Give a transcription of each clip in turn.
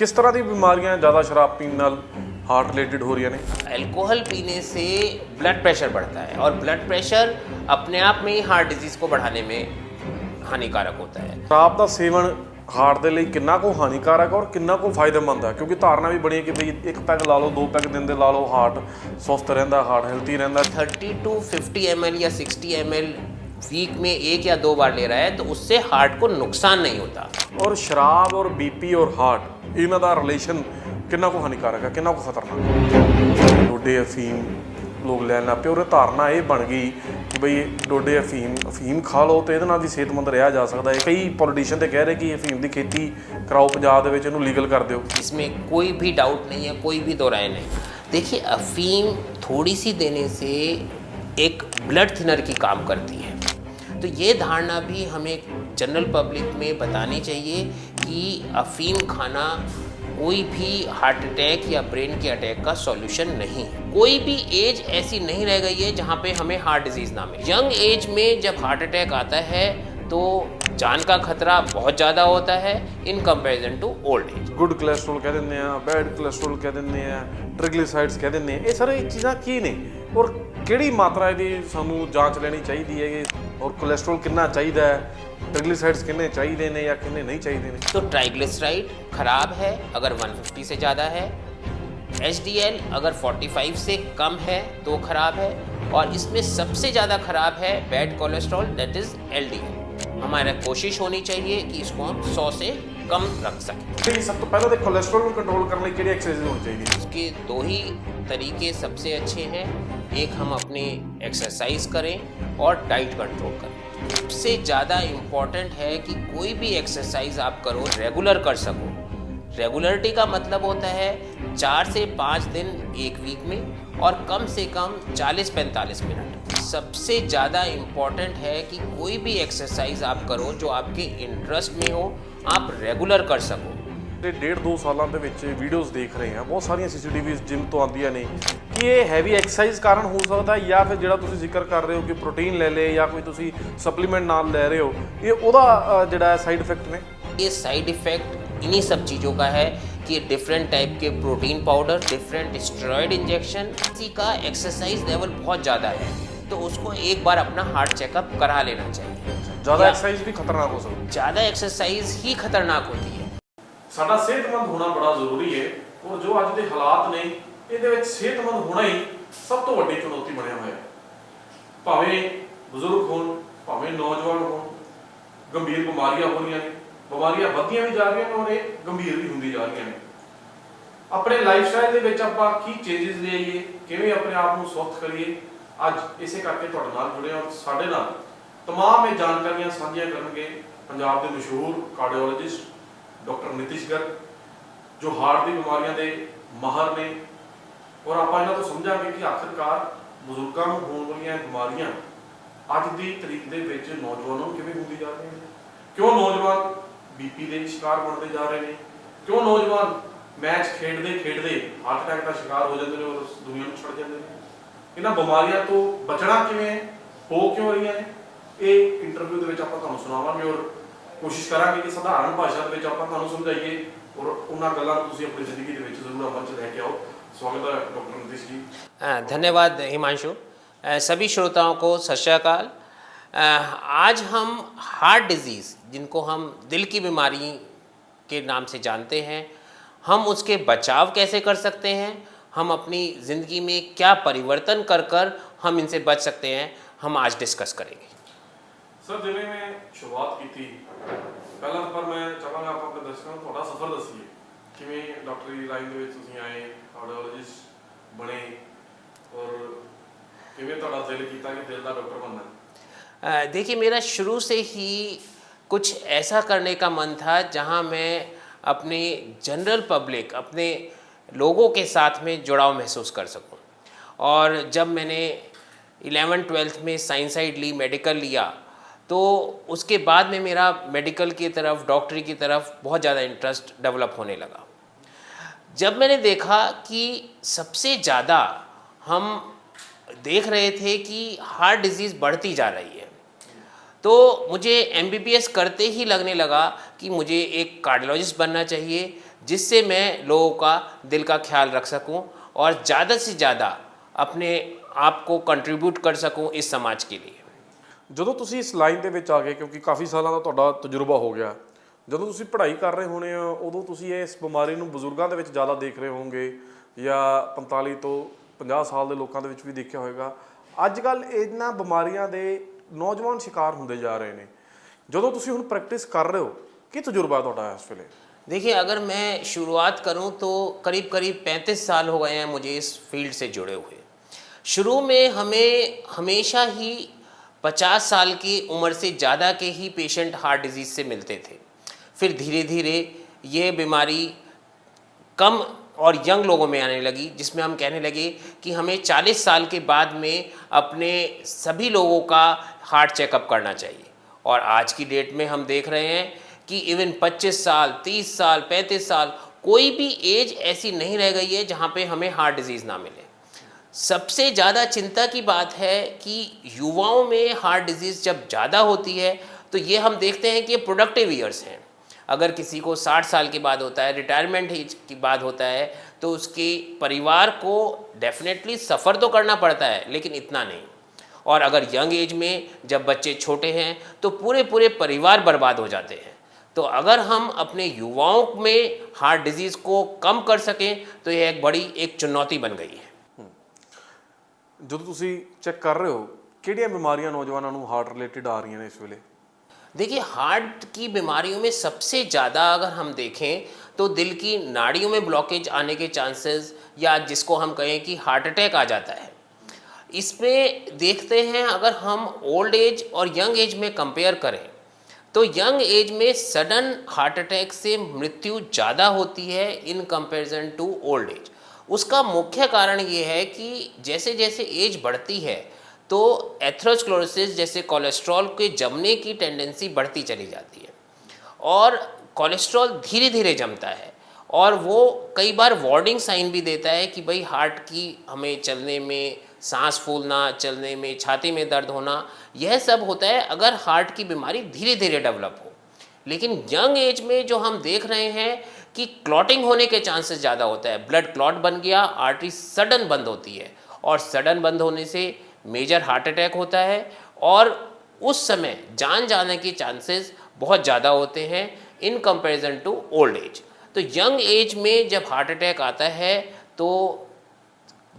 किस तरह की बीमारियां ज़्यादा शराब पीने नाल हार्ट रिलेटेड हो रही ने? अल्कोहल पीने से ब्लड प्रेशर बढ़ता है और ब्लड प्रेशर अपने आप में ही हार्ट डिजीज़ को बढ़ाने में हानिकारक होता है। शराब का सेवन हार्ट के लिए कितना को हानिकारक और कितना को फायदेमंद है? क्योंकि धारणा भी बनी है कि भाई एक पैग ला लो, 2 पैग दिन दे ला लो, हार्ट स्वस्थ रहता, हार्ट हेल्थी रहता। 30 to 50 ml या 60 ml वीक में 1 या 2 बार ले रहा है तो उससे हार्ट को नुकसान नहीं होता। और शराब और बीपी और हार्ट इन्हां दा रिलेशन कितना को हानिकारक है, कितना को खतरनाक? डोडे अफीम लोग लैन लग पे और धारणा ये बन गई कि बई डोडे अफीम खा लो तो ये भी सेहतमंद रहा जा सकता है। कई पॉलिटिशियन तो कह रहे कि अफीम की खेती कराओ, पंजाब दे विच इहनूं लीगल कर दो। इसमें कोई भी डाउट नहीं है, कोई भी दो राय नहीं। देखिए, अफीम थोड़ी सी देने से एक ब्लड थिनर की काम करती है, तो ये धारणा भी हमें जनरल पब्लिक में बतानी चाहिए कि अफीम खाना कोई भी हार्ट अटैक या ब्रेन के अटैक का सॉल्यूशन नहीं है। कोई भी एज ऐसी नहीं रह गई है जहाँ पे हमें हार्ट डिजीज़ ना मिले। यंग एज में जब हार्ट अटैक आता है तो जान का खतरा बहुत ज़्यादा होता है in comparison to old age. Good cholesterol कह देंगे, बैड कोलेस्ट्रोल कह देंगे, ट्रिग्लिसराइड्स कह देंगे, ये सारी चीज़ां की ने और किहड़ी मात्रा इहदी सानू जांच लेनी चाहिए है और कोलेस्ट्रोल कितना चाहिए है, ट्रिग्लिसराइड्स कितने चाहिए ने या कितने नहीं चाहिए ने? तो ट्राइग्लिसराइड खराब है अगर 150 से ज़्यादा है, HDL अगर 45 से कम है तो खराब है, और इसमें सबसे ज़्यादा खराब है bad cholesterol, that is LDL। हमारा कोशिश होनी चाहिए कि इसको हम 100 से कम रख सकें। सब तो पहले तो कोलेस्ट्रॉल को कंट्रोल करने के लिए एक्सरसाइज होनी चाहिए। उसके 2 ही तरीके सबसे अच्छे हैं, एक हम अपनी एक्सरसाइज करें और डाइट कंट्रोल करें। सबसे ज़्यादा इम्पॉर्टेंट है कि कोई भी एक्सरसाइज आप करो रेगुलर कर सको। रेगुलरिटी का मतलब होता है 4 से 5 दिन एक वीक में और कम से कम 40-45 मिनट। सबसे ज़्यादा इम्पॉर्टेंट है कि कोई भी एक्सरसाइज आप करो जो आपके इंटरेस्ट में हो, आप रेगुलर कर सको। 1.5-2 सालों के वीडियोज़ देख रहे हैं, बहुत सारिया CCTV जिम तो आदियाँ ने कि ये हैवी एक्सरसाइज कारण हो सकता है या फिर जो तुम जिक्र कर रहे हो कि प्रोटीन ले ले या कोई तुम सप्लीमेंट नाल ले रहे हो, ये ओदा जो साइड इफेक्ट ने? ये साइड इफेक्ट इन्हीं सब चीज़ों का है कि डिफरेंट टाइप के protein powder, different steroid injection, किसी का एक्सरसाइज लेवल बहुत ज़्यादा है तो उसको एक बार अपना हार्ट चेकअप करा लेना चाहिए। ज़्यादा एक्सरसाइज भी खतरनाक हो सकती है। ज़्यादा एक्सरसाइज ही खतरनाक होती है। साडा सेहतमंद होना बड़ा जरूरी है और जो अज के हालात ने ये सेहतमंद होना ही सब तो वड्डी चुनौती बनया हुआ है। भावें बजुर्ग हो, भावें नौजवान हो, गंभीर बीमारियां हो रही हैं, बीमारियां बढ़दियां भी जा रही हैं और ये गंभीर भी होंदी जा रही हैं। अपने लाइफस्टाइल के विच आपां की चेंजेस ले आइए, किवें अपने आप को स्वस्थ करिए, अज इसे करके तुहाडे नाल जुड़े और साडे नाल तमाम ये जानकारियां साझियां करनगे पंजाब के मशहूर कार्डियोलॉजिस्ट डॉक्टर नीतीश गर्ग, जो हार्ट की बीमारियों के माहर ने, और आप इन्हों तो समझांगे कि आखिरकार बजुर्गों को होने वाली बीमारियां अज की तरीक के नौजवानों को किवें होंदी जा रही हैं, क्यों नौजवान बीपी के शिकार बनते जा रहे हैं, क्यों नौजवान मैच खेडते खेडते हार्ट अटैक का शिकार हो जाते हैं और दुनिया में छड़ जाते हैं। इन्होंने बीमारियों तो बचना किवें हो क्यों रही है, ये इंटरव्यू के आप सुनावांगे और कोशिश करांगे कि साधारण भाषा के आप समझाइए और उन्होंने गल्लां तुसीं अपनी जिंदगी के जरूर अमल च लैके आओ। स्वागत है डॉक्टर नीतीश जी। धन्यवाद हिमांशु। सभी श्रोताओं को सत श्री अकाल। आज हम हार्ट डिजीज़, जिनको हम दिल की बीमारी के नाम से जानते हैं, हम उसके बचाव कैसे कर सकते हैं, हम अपनी ज़िंदगी में क्या परिवर्तन कर कर हम इनसे बच सकते हैं, हम आज डिस्कस करेंगे। सर, जिवें मैं शुरुआत की थी, पहला पर मैं चाहांगा आप अपने दर्शकों को थोड़ा सफ़र दसीए किवें डॉक्टरी लाइन दे विच तुसीं आए, कार्डियोलॉजिस्ट बने और किवें तुहाडा दिल कीता कि दिल दा डॉक्टर बनना? देखिए, मेरा शुरू से ही कुछ ऐसा करने का मन था जहां मैं अपने जनरल पब्लिक, अपने लोगों के साथ में जुड़ाव महसूस कर सकूं। और जब मैंने 11th-12th में साइंस साइड ली, मेडिकल लिया, तो उसके बाद में मेरा मेडिकल की तरफ, डॉक्टरी की तरफ बहुत ज़्यादा इंटरेस्ट डेवलप होने लगा। जब मैंने देखा कि सबसे ज़्यादा हम देख रहे थे कि हार्ट डिजीज़ बढ़ती जा रही है, तो मुझे MBBS करते ही लगने लगा कि मुझे एक कार्डियोलॉजिस्ट बनना चाहिए जिससे मैं लोगों का दिल का ख्याल रख सकूं और ज़्यादा से ज़्यादा अपने आप को कंट्रीब्यूट कर सकूं इस समाज के लिए। ਜਦੋਂ ਤੁਸੀਂ ਇਸ ਲਾਈਨ ਦੇ ਵਿੱਚ ਆ ਗਏ, ਕਿਉਂਕਿ ਕਾਫੀ ਸਾਲਾਂ ਦਾ ਤੁਹਾਡਾ ਤਜਰਬਾ ਹੋ ਗਿਆ, ਜਦੋਂ ਤੁਸੀਂ ਪੜ੍ਹਾਈ ਕਰ ਰਹੇ ਹੋਣੇ ਹੋ ਉਦੋਂ ਤੁਸੀਂ ਇਸ ਬਿਮਾਰੀ ਨੂੰ ਬਜ਼ੁਰਗਾਂ ਦੇ ਵਿੱਚ ਜ਼ਿਆਦਾ ਦੇਖ ਰਹੇ ਹੋਵੋਗੇ ਜਾਂ 45 ਤੋਂ 50 ਸਾਲ ਦੇ ਲੋਕਾਂ ਦੇ ਵਿੱਚ ਵੀ ਦੇਖਿਆ ਹੋਵੇਗਾ। ਅੱਜ ਕੱਲ੍ਹ ਇਹਨਾਂ ਬਿਮਾਰੀਆਂ ਦੇ ਨੌਜਵਾਨ ਸ਼ਿਕਾਰ ਹੁੰਦੇ ਜਾ ਰਹੇ ਨੇ। ਜਦੋਂ ਤੁਸੀਂ ਹੁਣ ਪ੍ਰੈਕਟਿਸ ਕਰ ਰਹੇ ਹੋ, ਕੀ ਤਜਰਬਾ ਤੁਹਾਡਾ ਇਸ ਵੇਲੇ? देखिए, अगर मैं शुरुआत करूं तो करीब करीब 35 साल हो गए हैं मुझे इस फील्ड से जुड़े हुए। शुरू में हमें हमेशा ही 50 साल की उम्र से ज़्यादा के ही पेशेंट हार्ट डिजीज़ से मिलते थे। फिर धीरे धीरे ये बीमारी कम और यंग लोगों में आने लगी, जिसमें हम कहने लगे कि हमें 40 साल के बाद में अपने सभी लोगों का हार्ट चेकअप करना चाहिए। और आज की डेट में हम देख रहे हैं कि इवन 25 साल, 30 साल, 35 साल, कोई भी एज ऐसी नहीं रह गई है जहाँ पे हमें हार्ट डिजीज़ ना मिले। सबसे ज़्यादा चिंता की बात है कि युवाओं में हार्ट डिजीज़ जब ज़्यादा होती है तो ये हम देखते हैं कि ये प्रोडक्टिव ईयर्स हैं। अगर किसी को 60 साल के बाद होता है, रिटायरमेंट एज के बाद होता है, तो उसके परिवार को डेफिनेटली सफ़र तो करना पड़ता है, लेकिन इतना नहीं। और अगर यंग एज में जब बच्चे छोटे हैं तो पूरे पूरे परिवार बर्बाद हो जाते हैं। तो अगर हम अपने युवाओं में हार्ट डिजीज़ को कम कर सकें तो यह एक बड़ी एक चुनौती बन गई है। ਜਦੋਂ ਤੁਸੀਂ ਚੈੱਕ ਕਰ ਰਹੇ ਹੋ, ਕਿਹੜੀਆਂ ਬਿਮਾਰੀਆਂ ਨੌਜਵਾਨਾਂ ਨੂੰ ਹਾਰਟ ਰਿਲੇਟਡ ਆ ਰਹੀਆਂ ਨੇ ਇਸ ਵੇਲੇ? देखिए, हार्ट की बीमारियों में सबसे ज़्यादा अगर हम देखें तो दिल की नाड़ियों में ब्लॉकेज आने के चांसेस, या जिसको हम कहें कि हार्ट अटैक आ जाता है। इसमें देखते हैं, अगर हम ओल्ड एज और यंग एज में कंपेयर करें तो यंग एज में सडन हार्ट अटैक से मृत्यु ज़्यादा होती है in comparison to old age. उसका मुख्य कारण ये है कि जैसे जैसे एज बढ़ती है तो एथेरोस्क्लेरोसिस जैसे कोलेस्ट्रॉल के जमने की टेंडेंसी बढ़ती चली जाती है, और कोलेस्ट्रॉल धीरे धीरे जमता है, और वो कई बार वार्निंग साइन भी देता है कि भाई हार्ट की हमें चलने में सांस फूलना, चलने में छाती में दर्द होना, यह सब होता है अगर हार्ट की बीमारी धीरे धीरे डेवलप हो। लेकिन यंग एज में जो हम देख रहे हैं कि क्लॉटिंग होने के चांसेस ज़्यादा होता है, ब्लड क्लॉट बन गया, आर्टरी सडन बंद होती है, और सडन बंद होने से मेजर हार्ट अटैक होता है, और उस समय जान जाने के चांसेस बहुत ज़्यादा होते हैं in comparison to old age. तो यंग एज में जब हार्ट अटैक आता है तो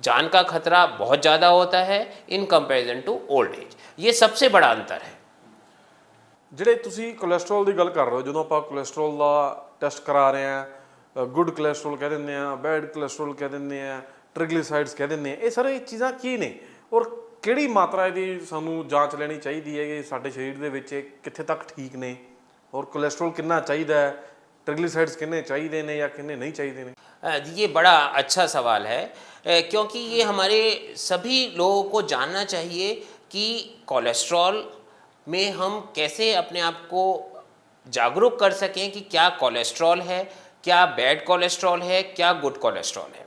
जान का खतरा बहुत ज़्यादा होता है in comparison to old age. ये सबसे बड़ा अंतर है। ਜਿਹੜੇ ਤੁਸੀਂ ਕੋਲੇਸਟ੍ਰੋਲ ਦੀ ਗੱਲ ਕਰ ਰਹੇ ਹੋ, ਜਦੋਂ ਆਪਾਂ ਕੋਲੇਸਟ੍ਰੋਲ ਦਾ ਟੈਸਟ ਕਰਾ ਰਹੇ ਹਾਂ, ਗੁੱਡ ਕੋਲੇਸਟ੍ਰੋਲ ਕਹਿ ਦਿੰਦੇ ਆ, ਬੈਡ ਕੋਲੇਸਟ੍ਰੋਲ ਕਹਿ ਦਿੰਦੇ ਆ, ਟ੍ਰਿਗਲਿਸਰਾਈਡਸ ਕਹਿ ਦਿੰਦੇ ਆ, ਇਹ ਸਾਰੇ ਚੀਜ਼ਾਂ ਕੀ ਨੇ ਔਰ ਕਿਹੜੀ ਮਾਤਰਾ ਇਹਦੀ ਸਾਨੂੰ ਜਾਂਚ ਲੈਣੀ ਚਾਹੀਦੀ ਹੈ ਕਿ ਸਾਡੇ ਸਰੀਰ ਦੇ ਵਿੱਚ ਕਿੱਥੇ ਤੱਕ ਠੀਕ ਨੇ, ਔਰ ਕੋਲੇਸਟ੍ਰੋਲ ਕਿੰਨਾ ਚਾਹੀਦਾ ਹੈ, ट्रिग्लिसराइड्स कितने चाहिए ने या कितने नहीं चाहिए ने? ये बड़ा अच्छा सवाल है, क्योंकि ये हमारे सभी लोगों को जानना चाहिए कि कोलेस्ट्रॉल में हम कैसे अपने आप को जागरूक कर सकें कि क्या कोलेस्ट्रॉल है, क्या बैड कोलेस्ट्रॉल है, क्या गुड कोलेस्ट्रॉल है।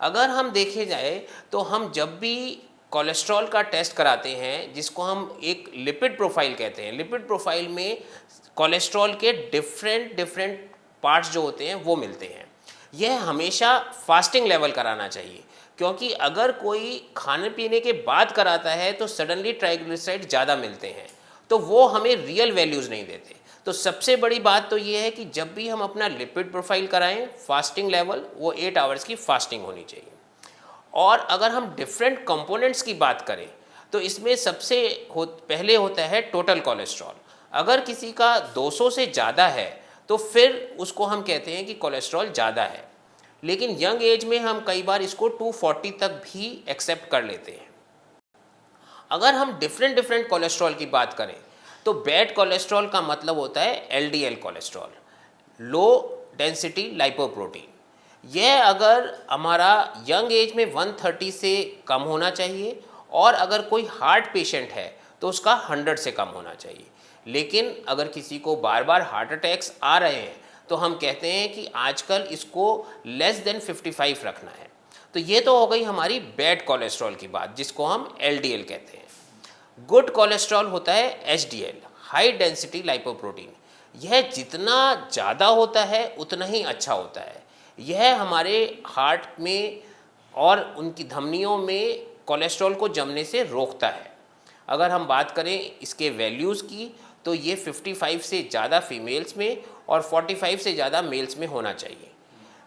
अगर हम देखे जाए तो हम जब भी कोलेस्ट्रॉल का टेस्ट कराते हैं, जिसको हम एक लिपिड प्रोफाइल कहते हैं, लिपिड प्रोफाइल में कोलेस्ट्रॉल के डिफरेंट पार्ट्स जो होते हैं वो मिलते हैं। यह हमेशा फास्टिंग लेवल कराना चाहिए, क्योंकि अगर कोई खाने पीने के बाद कराता है तो सडनली ट्राइग्लिसराइड ज़्यादा मिलते हैं, तो वो हमें रियल वैल्यूज़ नहीं देते। तो सबसे बड़ी बात तो ये है कि जब भी हम अपना लिपिड प्रोफाइल कराएं, फास्टिंग लेवल वो 8 आवर्स की फास्टिंग होनी चाहिए। और अगर हम डिफरेंट कंपोनेंट्स की बात करें तो इसमें सबसे पहले होता है टोटल कोलेस्ट्रॉल। अगर किसी का 200 से ज़्यादा है तो फिर उसको हम कहते हैं कि कोलेस्ट्रॉल ज़्यादा है, लेकिन यंग एज में हम कई बार इसको 240 तक भी एक्सेप्ट कर लेते हैं। अगर हम डिफरेंट कोलेस्ट्रॉल की बात करें तो बैड कोलेस्ट्रॉल का मतलब होता है LDL cholesterol, low density lipoprotein. यह अगर हमारा यंग एज में 130 से कम होना चाहिए, और अगर कोई हार्ट पेशेंट है तो उसका 100 से कम होना चाहिए। लेकिन अगर किसी को बार बार हार्ट अटैक्स आ रहे हैं तो हम कहते हैं कि आजकल इसको लेस देन 55 रखना है। तो ये तो हो गई हमारी बैड कोलेस्ट्रॉल की बात, जिसको हम एलडीएल कहते हैं। गुड कोलेस्ट्रॉल होता है एचडीएल, हाई डेंसिटी लाइपोप्रोटीन। यह जितना ज़्यादा होता है उतना ही अच्छा होता है। यह हमारे हार्ट में और उनकी धमनियों में कोलेस्ट्रॉल को जमने से रोकता है। अगर हम बात करें इसके वैल्यूज़ की तो ये 55 से ज़्यादा फीमेल्स में और 45 से ज़्यादा मेल्स में होना चाहिए।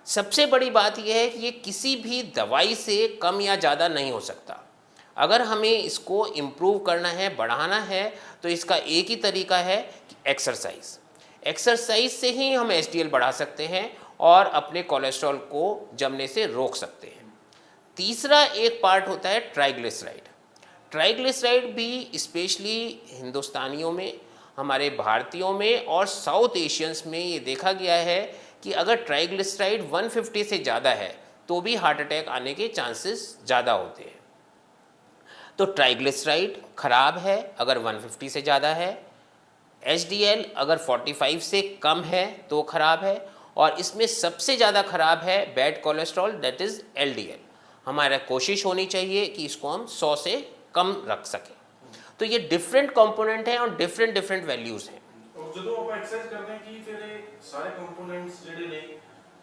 सबसे बड़ी बात यह है कि ये किसी भी दवाई से कम या ज़्यादा नहीं हो सकता। अगर हमें इसको इम्प्रूव करना है, बढ़ाना है, तो इसका एक ही तरीका है कि एक्सरसाइज। एक्सरसाइज से ही हम एचडीएल बढ़ा सकते हैं और अपने कोलेस्ट्रॉल को जमने से रोक सकते हैं। तीसरा एक पार्ट होता है ट्राइग्लिसराइड। ट्राइग्लिसराइड भी स्पेशली हिंदुस्तानियों में, हमारे भारतीयों में और साउथ एशियंस में ये देखा गया है कि अगर ट्राइग्लिसराइड 150 से ज़्यादा है तो भी हार्ट अटैक आने के चांसेस ज़्यादा होते हैं। तो ट्राइग्लिसराइड खराब है अगर 150 से ज़्यादा है, एचडीएल अगर 45 से कम है तो खराब है, और इसमें सबसे ज़्यादा खराब है bad cholesterol, that is LDL. हमारा कोशिश होनी चाहिए कि इसको हम 100 से कम रख सकें। तो ये डिफरेंट कंपोनेंट हैं और डिफरेंट डिफरेंट वैल्यूज़ हैं। और ਜਦੋਂ ਆਪਾਂ ਐਕਸਰਸਾਈਜ਼ ਕਰਦੇ ਹਾਂ ਕਿ ਫਿਰ ਇਹ ਸਾਰੇ ਕੰਪੋਨੈਂਟਸ ਜਿਹੜੇ ਨੇ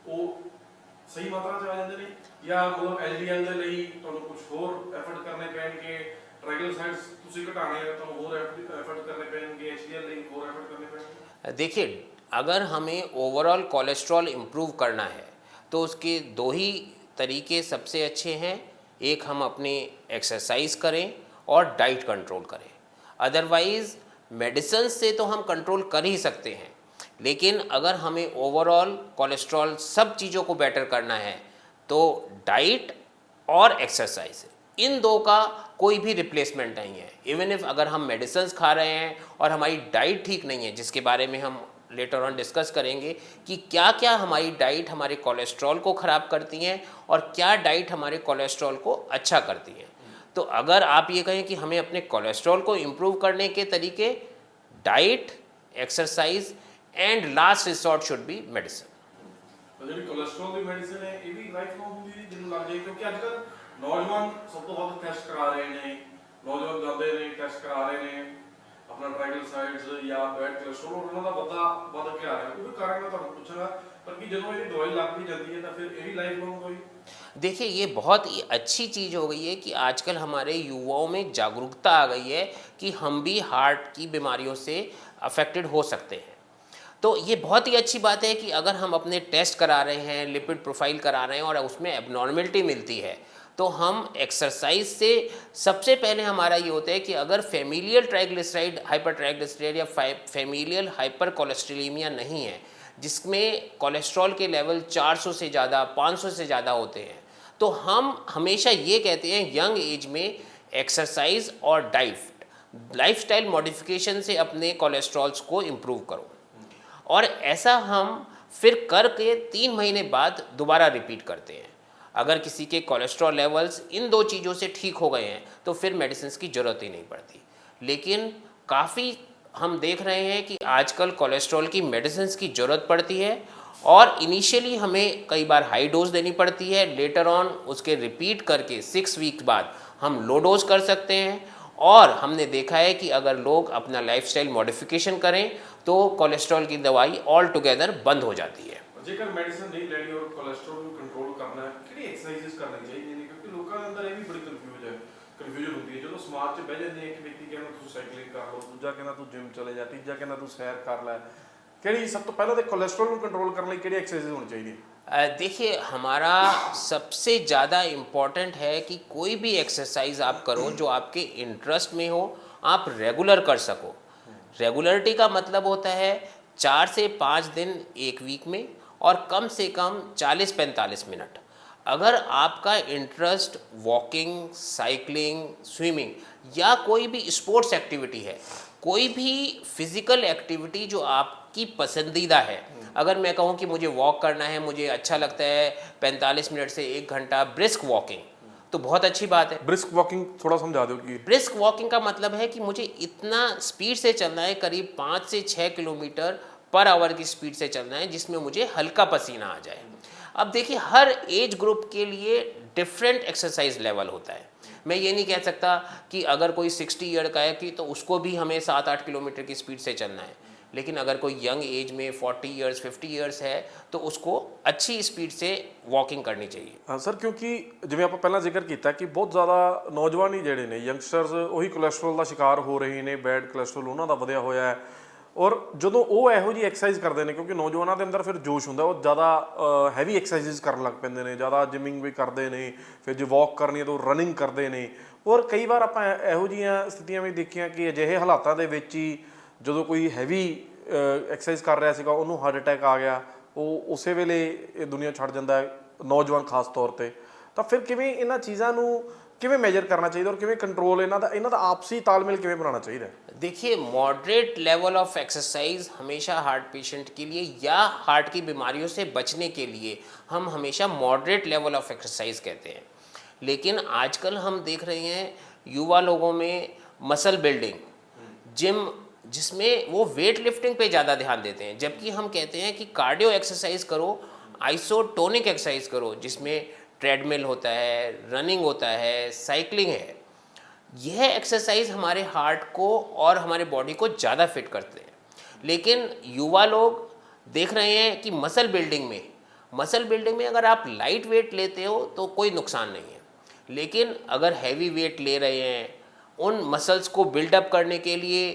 ਉਹ ਸਹੀ ਮਾਤਰਾ 'ਚ ਆ ਜਾਂਦੇ ਨੇ, ਜਾਂ ਮਤਲਬ ਐਲਡੀਐਲ ਦੇ ਲਈ ਤੁਹਾਨੂੰ ਕੁਝ ਹੋਰ ਐਫਰਟ ਕਰਨੇ ਪੈਣਗੇ, ਟ੍ਰਾਈਗਲਿਸਰਾਈਡਸ ਤੁਸੀਂ ਘਟਾਣੇ ਆ ਤੁਹਾਨੂੰ ਹੋਰ ਐਫਰਟ ਕਰਨੇ ਪੈਣਗੇ, एचडीएल ਲਈ ਹੋਰ ਐਫर्ट करने ਪੈਣਗੇ? देखिए, अगर हमें ओवरऑल कोलेस्ट्रॉल इम्प्रूव करना है तो उसके दो ही तरीके सबसे अच्छे हैं। एक, हम अपनी एक्सरसाइज करें और डाइट कंट्रोल करें। अदरवाइज़ मेडिसिन से तो हम कंट्रोल कर ही सकते हैं, लेकिन अगर हमें ओवरऑल कोलेस्ट्रॉल सब चीज़ों को बेटर करना है तो डाइट और एक्सरसाइज, इन दो का कोई भी रिप्लेसमेंट नहीं है। इवन इफ अगर हम मेडिसिन खा रहे हैं और हमारी डाइट ठीक नहीं है, जिसके बारे में हम लेटर ऑन डिस्कस करेंगे कि क्या क्या हमारी डाइट हमारे कोलेस्ट्रॉल को ख़राब करती हैं और क्या डाइट हमारे कोलेस्ट्रॉल को अच्छा करती हैं। तो अगर आप ये कहें कि हमें अपने कोलेस्ट्रॉल को इम्प्रूव करने के तरीके diet, exercise and last resort should be medicine. ਜਿਹੜੀ ਕੋਲੇਸਟ੍ਰੋਲ ਦੀ ਮੈਡੀਸਿਨ ਹੈ ਇਹ ਵੀ ਲਾਈਫ ਲੌਂਗ ਹੁੰਦੀ ਹੈ ਜਿਹਨੂੰ ਲੱਗ ਜਾਏ, ਕਿਉਂਕਿ ਅੱਜ ਕੱਲ ਨੌਜਵਾਨ ਸਭ ਤੋਂ ਵੱਧ ਟੈਸਟ ਕਰਾ ਰਹੇ ਨੇ, ਨੌਜਵਾਨ ਜਾਂਦੇ ਨੇ ਟੈਸਟ ਕਰਾ ਰਹੇ ਨੇ ਆਪਣਾ ਟ੍ਰਾਈਗਲਿਸਰਾਈਡਸ ਜਾਂ ਬੈਡ ਕੋਲੇਸਟ੍ਰੋਲ, ਉਹਨਾਂ ਦਾ ਵੱਧ ਕੇ ਆ ਰਿਹਾ। ਉਹ ਵੀ ਕਾਰਨ ਮੈਂ ਤੁਹਾਨੂੰ ਪੁੱਛਾਂਗਾ, ਪਰ ਕਿ ਜਦੋਂ ਇਹਦੀ ਦਵਾਈ ਲੱਗ ਵੀ ਜਾਂਦੀ ਹੈ ਤਾਂ ਫਿਰ ਇਹ ਵੀ ਲਾਈਫ ਲੌਂਗ ਹੋਈ? देखिए, ये बहुत ही अच्छी चीज़ हो गई है कि आजकल हमारे युवाओं में जागरूकता आ गई है कि हम भी हार्ट की बीमारियों से अफेक्टेड हो सकते हैं। तो ये बहुत ही अच्छी बात है कि अगर हम अपने टेस्ट करा रहे हैं, लिपिड प्रोफाइल करा रहे हैं और उसमें एबनॉर्मलिटी मिलती है, तो हम एक्सरसाइज से सबसे पहले हमारा ये होता है कि अगर फेमिलियल ट्राइग्लिसराइड हाइपर ट्राइग्लिसराइड या फेमिलियल हाइपर कोलेस्ट्रोलेमिया नहीं है, जिसमें कोलेस्ट्रॉल के लेवल 400 से ज़्यादा, 500 से ज़्यादा होते हैं, तो हम हमेशा ये कहते हैं यंग एज में एक्सरसाइज और डाइट, लाइफस्टाइल मॉडिफिकेशन से अपने कोलेस्ट्रॉल्स को इम्प्रूव करो। और ऐसा हम फिर करके 3 महीने बाद दोबारा रिपीट करते हैं। अगर किसी के कोलेस्ट्रॉल लेवल्स इन दो चीज़ों से ठीक हो गए हैं तो फिर मेडिसिन की ज़रूरत ही नहीं पड़ती। लेकिन काफ़ी हम देख रहे हैं कि आजकल कोलेस्ट्रॉल की मेडिसिन की ज़रूरत पड़ती है और इनिशियली हमें कई बार हाई डोज देनी पड़ती है, लेटर ऑन उसके रिपीट करके 6 वीक बाद हम लो डोज कर सकते हैं। और हमने देखा है कि अगर लोग अपना लाइफस्टाइल मॉडिफिकेशन करें तो कोलेस्ट्रॉल की दवाई ऑल टुगेदर बंद हो जाती है। ਜੇਕਰ ਮੈਡੀਸਿਨ ਨਹੀਂ ਲੈਣੀ ਔਰ ਕੋਲੇਸਟ੍ਰੋਲ ਨੂੰ ਕੰਟਰੋਲ ਕਰਨਾ ਹੈ, ਕਿਹੜੀ ਐਕਸਰਸਾਈਜ਼ਸ ਕਰਨੀ ਚਾਹੀਦੀਆਂ ਨੇ? ਕਿਉਂਕਿ ਲੋਕਾਂ ਦੇ ਅੰਦਰ ਇਹ ਵੀ ਬੜੀ ਕਨਫਿਊਜ਼ਨ ਹੁੰਦੀ ਹੈ। ਜਦੋਂ ਸਮਾਜ 'ਚ ਬਹਿ ਜਾਂਦੇ ਆ, ਇੱਕ ਵਿਅਕਤੀ ਕਹਿੰਦਾ ਤੂੰ ਸਾਈਕਲਿੰਗ ਕਰ ਲਓ, ਦੂਜਾ ਕਹਿੰਦਾ ਤੂੰ ਜਿਮ ਚਲੇ ਜਾ, ਤੀਜਾ ਕਹਿੰਦਾ ਤੂੰ ਸੈਰ ਕਰ ਲੈ। ਕਿਹੜੀ ਸਭ ਤੋਂ ਪਹਿਲਾਂ ਤੇ ਕੋਲੇਸਟ੍ਰੋਲ ਨੂੰ ਕੰਟਰੋਲ ਕਰਨ ਲਈ ਕਿਹੜੀ ਐਕਸਰਸਾਈਜ਼ ਹੋਣੀ ਚਾਹੀਦੀ ਹੈ? देखिए, हमारा सबसे ज़्यादा इम्पॉर्टेंट है कि कोई भी एक्सरसाइज आप करो जो आपके इंटरेस्ट में हो, आप रेगुलर कर सको। रेगुलरिटी का मतलब होता है 4 से 5 दिन एक वीक में और कम से कम 40-45 मिनट। अगर आपका इंटरेस्ट वॉकिंग, साइकिलिंग, स्विमिंग या कोई भी स्पोर्ट्स एक्टिविटी है, कोई भी फिज़िकल एक्टिविटी जो आपकी पसंदीदा है, अगर मैं कहूँ कि मुझे वॉक करना है, मुझे अच्छा लगता है 45 मिनट से 1 घंटा ब्रिस्क वॉकिंग, तो बहुत अच्छी बात है। ब्रिस्क वॉकिंग थोड़ा समझा दो कि ब्रिस्क वॉकिंग का मतलब है कि मुझे इतना स्पीड से चलना है, करीब 5 से 6 किलोमीटर पर आवर की स्पीड से चलना है जिसमें मुझे हल्का पसीना आ जाए। अब देखिए, हर एज ग्रुप के लिए डिफरेंट एक्सरसाइज लेवल होता है। मैं ये नहीं कह सकता कि अगर कोई 60 ईयर का है कि तो उसको भी हमें 7-8 किलोमीटर की स्पीड से चलना है। लेकिन अगर कोई यंग एज में 40 इयर्स 50 इयर्स है तो उसको अच्छी स्पीड से वॉकिंग करनी चाहिए। ਹਾਂ ਸਰ, ਕਿਉਂਕਿ ਜਿਵੇਂ ਆਪਾਂ ਪਹਿਲਾਂ ਜ਼ਿਕਰ ਕੀਤਾ ਕਿ ਬਹੁਤ ਜ਼ਿਆਦਾ ਨੌਜਵਾਨ ਹੀ ਜਿਹੜੇ ਨੇ ਯੰਗਸਟਰਸ ਉਹੀ ਕੋਲੇਸਟ੍ਰੋਲ ਦਾ ਸ਼ਿਕਾਰ ਹੋ ਰਹੇ ਨੇ, ਬੈਡ ਕੋਲੇਸਟ੍ਰੋਲ ਉਹਨਾਂ ਦਾ ਵਧਿਆ ਹੋਇਆ ਹੈ। ਔਰ ਜਦੋਂ ਉਹ ਇਹੋ ਜਿਹੀ ਐਕਸਰਸਾਈਜ਼ ਕਰਦੇ ਨੇ, ਕਿਉਂਕਿ ਨੌਜਵਾਨਾਂ ਦੇ ਅੰਦਰ ਫਿਰ ਜੋਸ਼ ਹੁੰਦਾ, ਉਹ ਜ਼ਿਆਦਾ ਹੈਵੀ ਐਕਸਰਸਾਈਜ਼ ਕਰਨ ਲੱਗ ਪੈਂਦੇ ਨੇ, ਜ਼ਿਆਦਾ ਜਿਮਿੰਗ ਵੀ ਕਰਦੇ ਨੇ, ਫਿਰ ਜੇ ਵਾਕ ਕਰਨੀ ਹੈ ਤਾਂ ਰਨਿੰਗ ਕਰਦੇ ਨੇ। ਔਰ ਕਈ ਵਾਰ ਆਪਾਂ ਇਹੋ ਜਿਹੀਆਂ ਸਥਿਤੀਆਂ ਵੀ ਦੇਖੀਆਂ ਕਿ ਅਜਿਹੇ ਹਾਲਾਤਾਂ ਦੇ ਵਿੱਚ ਹੀ ਜਦੋਂ ਕੋਈ ਹੈਵੀ ਐਕਸਰਸਾਈਜ਼ ਕਰ ਰਿਹਾ ਸੀਗਾ ਉਹਨੂੰ ਹਾਰਟ ਅਟੈਕ ਆ ਗਿਆ, ਉਹ ਉਸੇ ਵੇਲੇ ਇਹ ਦੁਨੀਆ ਛੱਡ ਜਾਂਦਾ ਹੈ, ਨੌਜਵਾਨ ਖਾਸ ਤੌਰ ਤੇ। ਤਾਂ ਫਿਰ ਕਿਵੇਂ ਇਹਨਾਂ ਚੀਜ਼ਾਂ ਨੂੰ ਕਿਵੇਂ ਮੈਜਰ ਕਰਨਾ ਚਾਹੀਦਾ ਔਰ ਕਿਵੇਂ ਕੰਟਰੋਲ ਇਹਨਾਂ ਦਾ ਆਪਸੀ ਤਾਲਮੇਲ ਕਿਵੇਂ बनाना चाहिए? देखिए, मॉडरेट लेवल ऑफ एक्सरसाइज हमेशा हार्ट पेशेंट के लिए या हार्ट की बीमारियों से बचने के लिए हम हमेशा मॉडरेट लेवल ऑफ एक्सरसाइज कहते हैं। लेकिन आजकल हम देख रहे हैं युवा लोगों में मसल बिल्डिंग, जिम, जिसमें वो वेट लिफ्टिंग पे ज़्यादा ध्यान देते हैं, जबकि हम कहते हैं कि कार्डियो एक्सरसाइज करो, आइसोटोनिक एक्सरसाइज करो, जिसमें ट्रेडमिल होता है, रनिंग होता है, साइकिलिंग है। यह एक्सरसाइज हमारे हार्ट को और हमारे बॉडी को ज़्यादा फिट करते हैं। लेकिन युवा लोग देख रहे हैं कि मसल बिल्डिंग में अगर आप लाइट वेट लेते हो तो कोई नुकसान नहीं है, लेकिन अगर हैवी वेट ले रहे हैं, उन मसल्स को बिल्डअप करने के लिए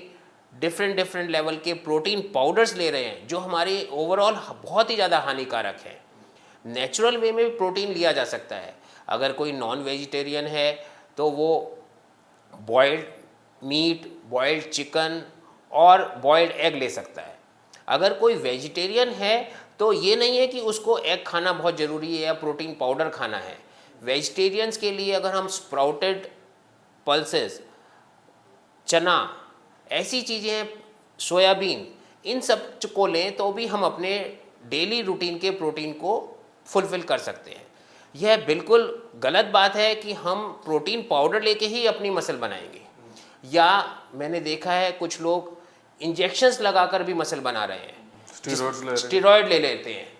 डिफरेंट लेवल के प्रोटीन पाउडर्स ले रहे हैं, जो हमारे ओवरऑल बहुत ही ज़्यादा हानिकारक है। नेचुरल वे में भी प्रोटीन लिया जा सकता है। अगर कोई नॉन वेजिटेरियन है तो वो बॉयल्ड मीट, बॉयल्ड चिकन और बॉयल्ड एग ले सकता है। अगर कोई वेजिटेरियन है तो ये नहीं है कि उसको एग खाना बहुत ज़रूरी है या प्रोटीन पाउडर खाना है। वेजिटेरियंस के लिए अगर हम स्प्राउटेड पल्सेस, चना, ऐसी चीज़ें, सोयाबीन, इन सब को लें तो भी हम अपने डेली रूटीन के प्रोटीन को फुलफ़िल कर सकते हैं। यह बिल्कुल गलत बात है कि हम प्रोटीन पाउडर लेके ही अपनी मसल बनाएंगे, या मैंने देखा है कुछ लोग इंजेक्शंस लगाकर भी मसल बना रहे हैं, स्टेरॉयड ले लेते हैं।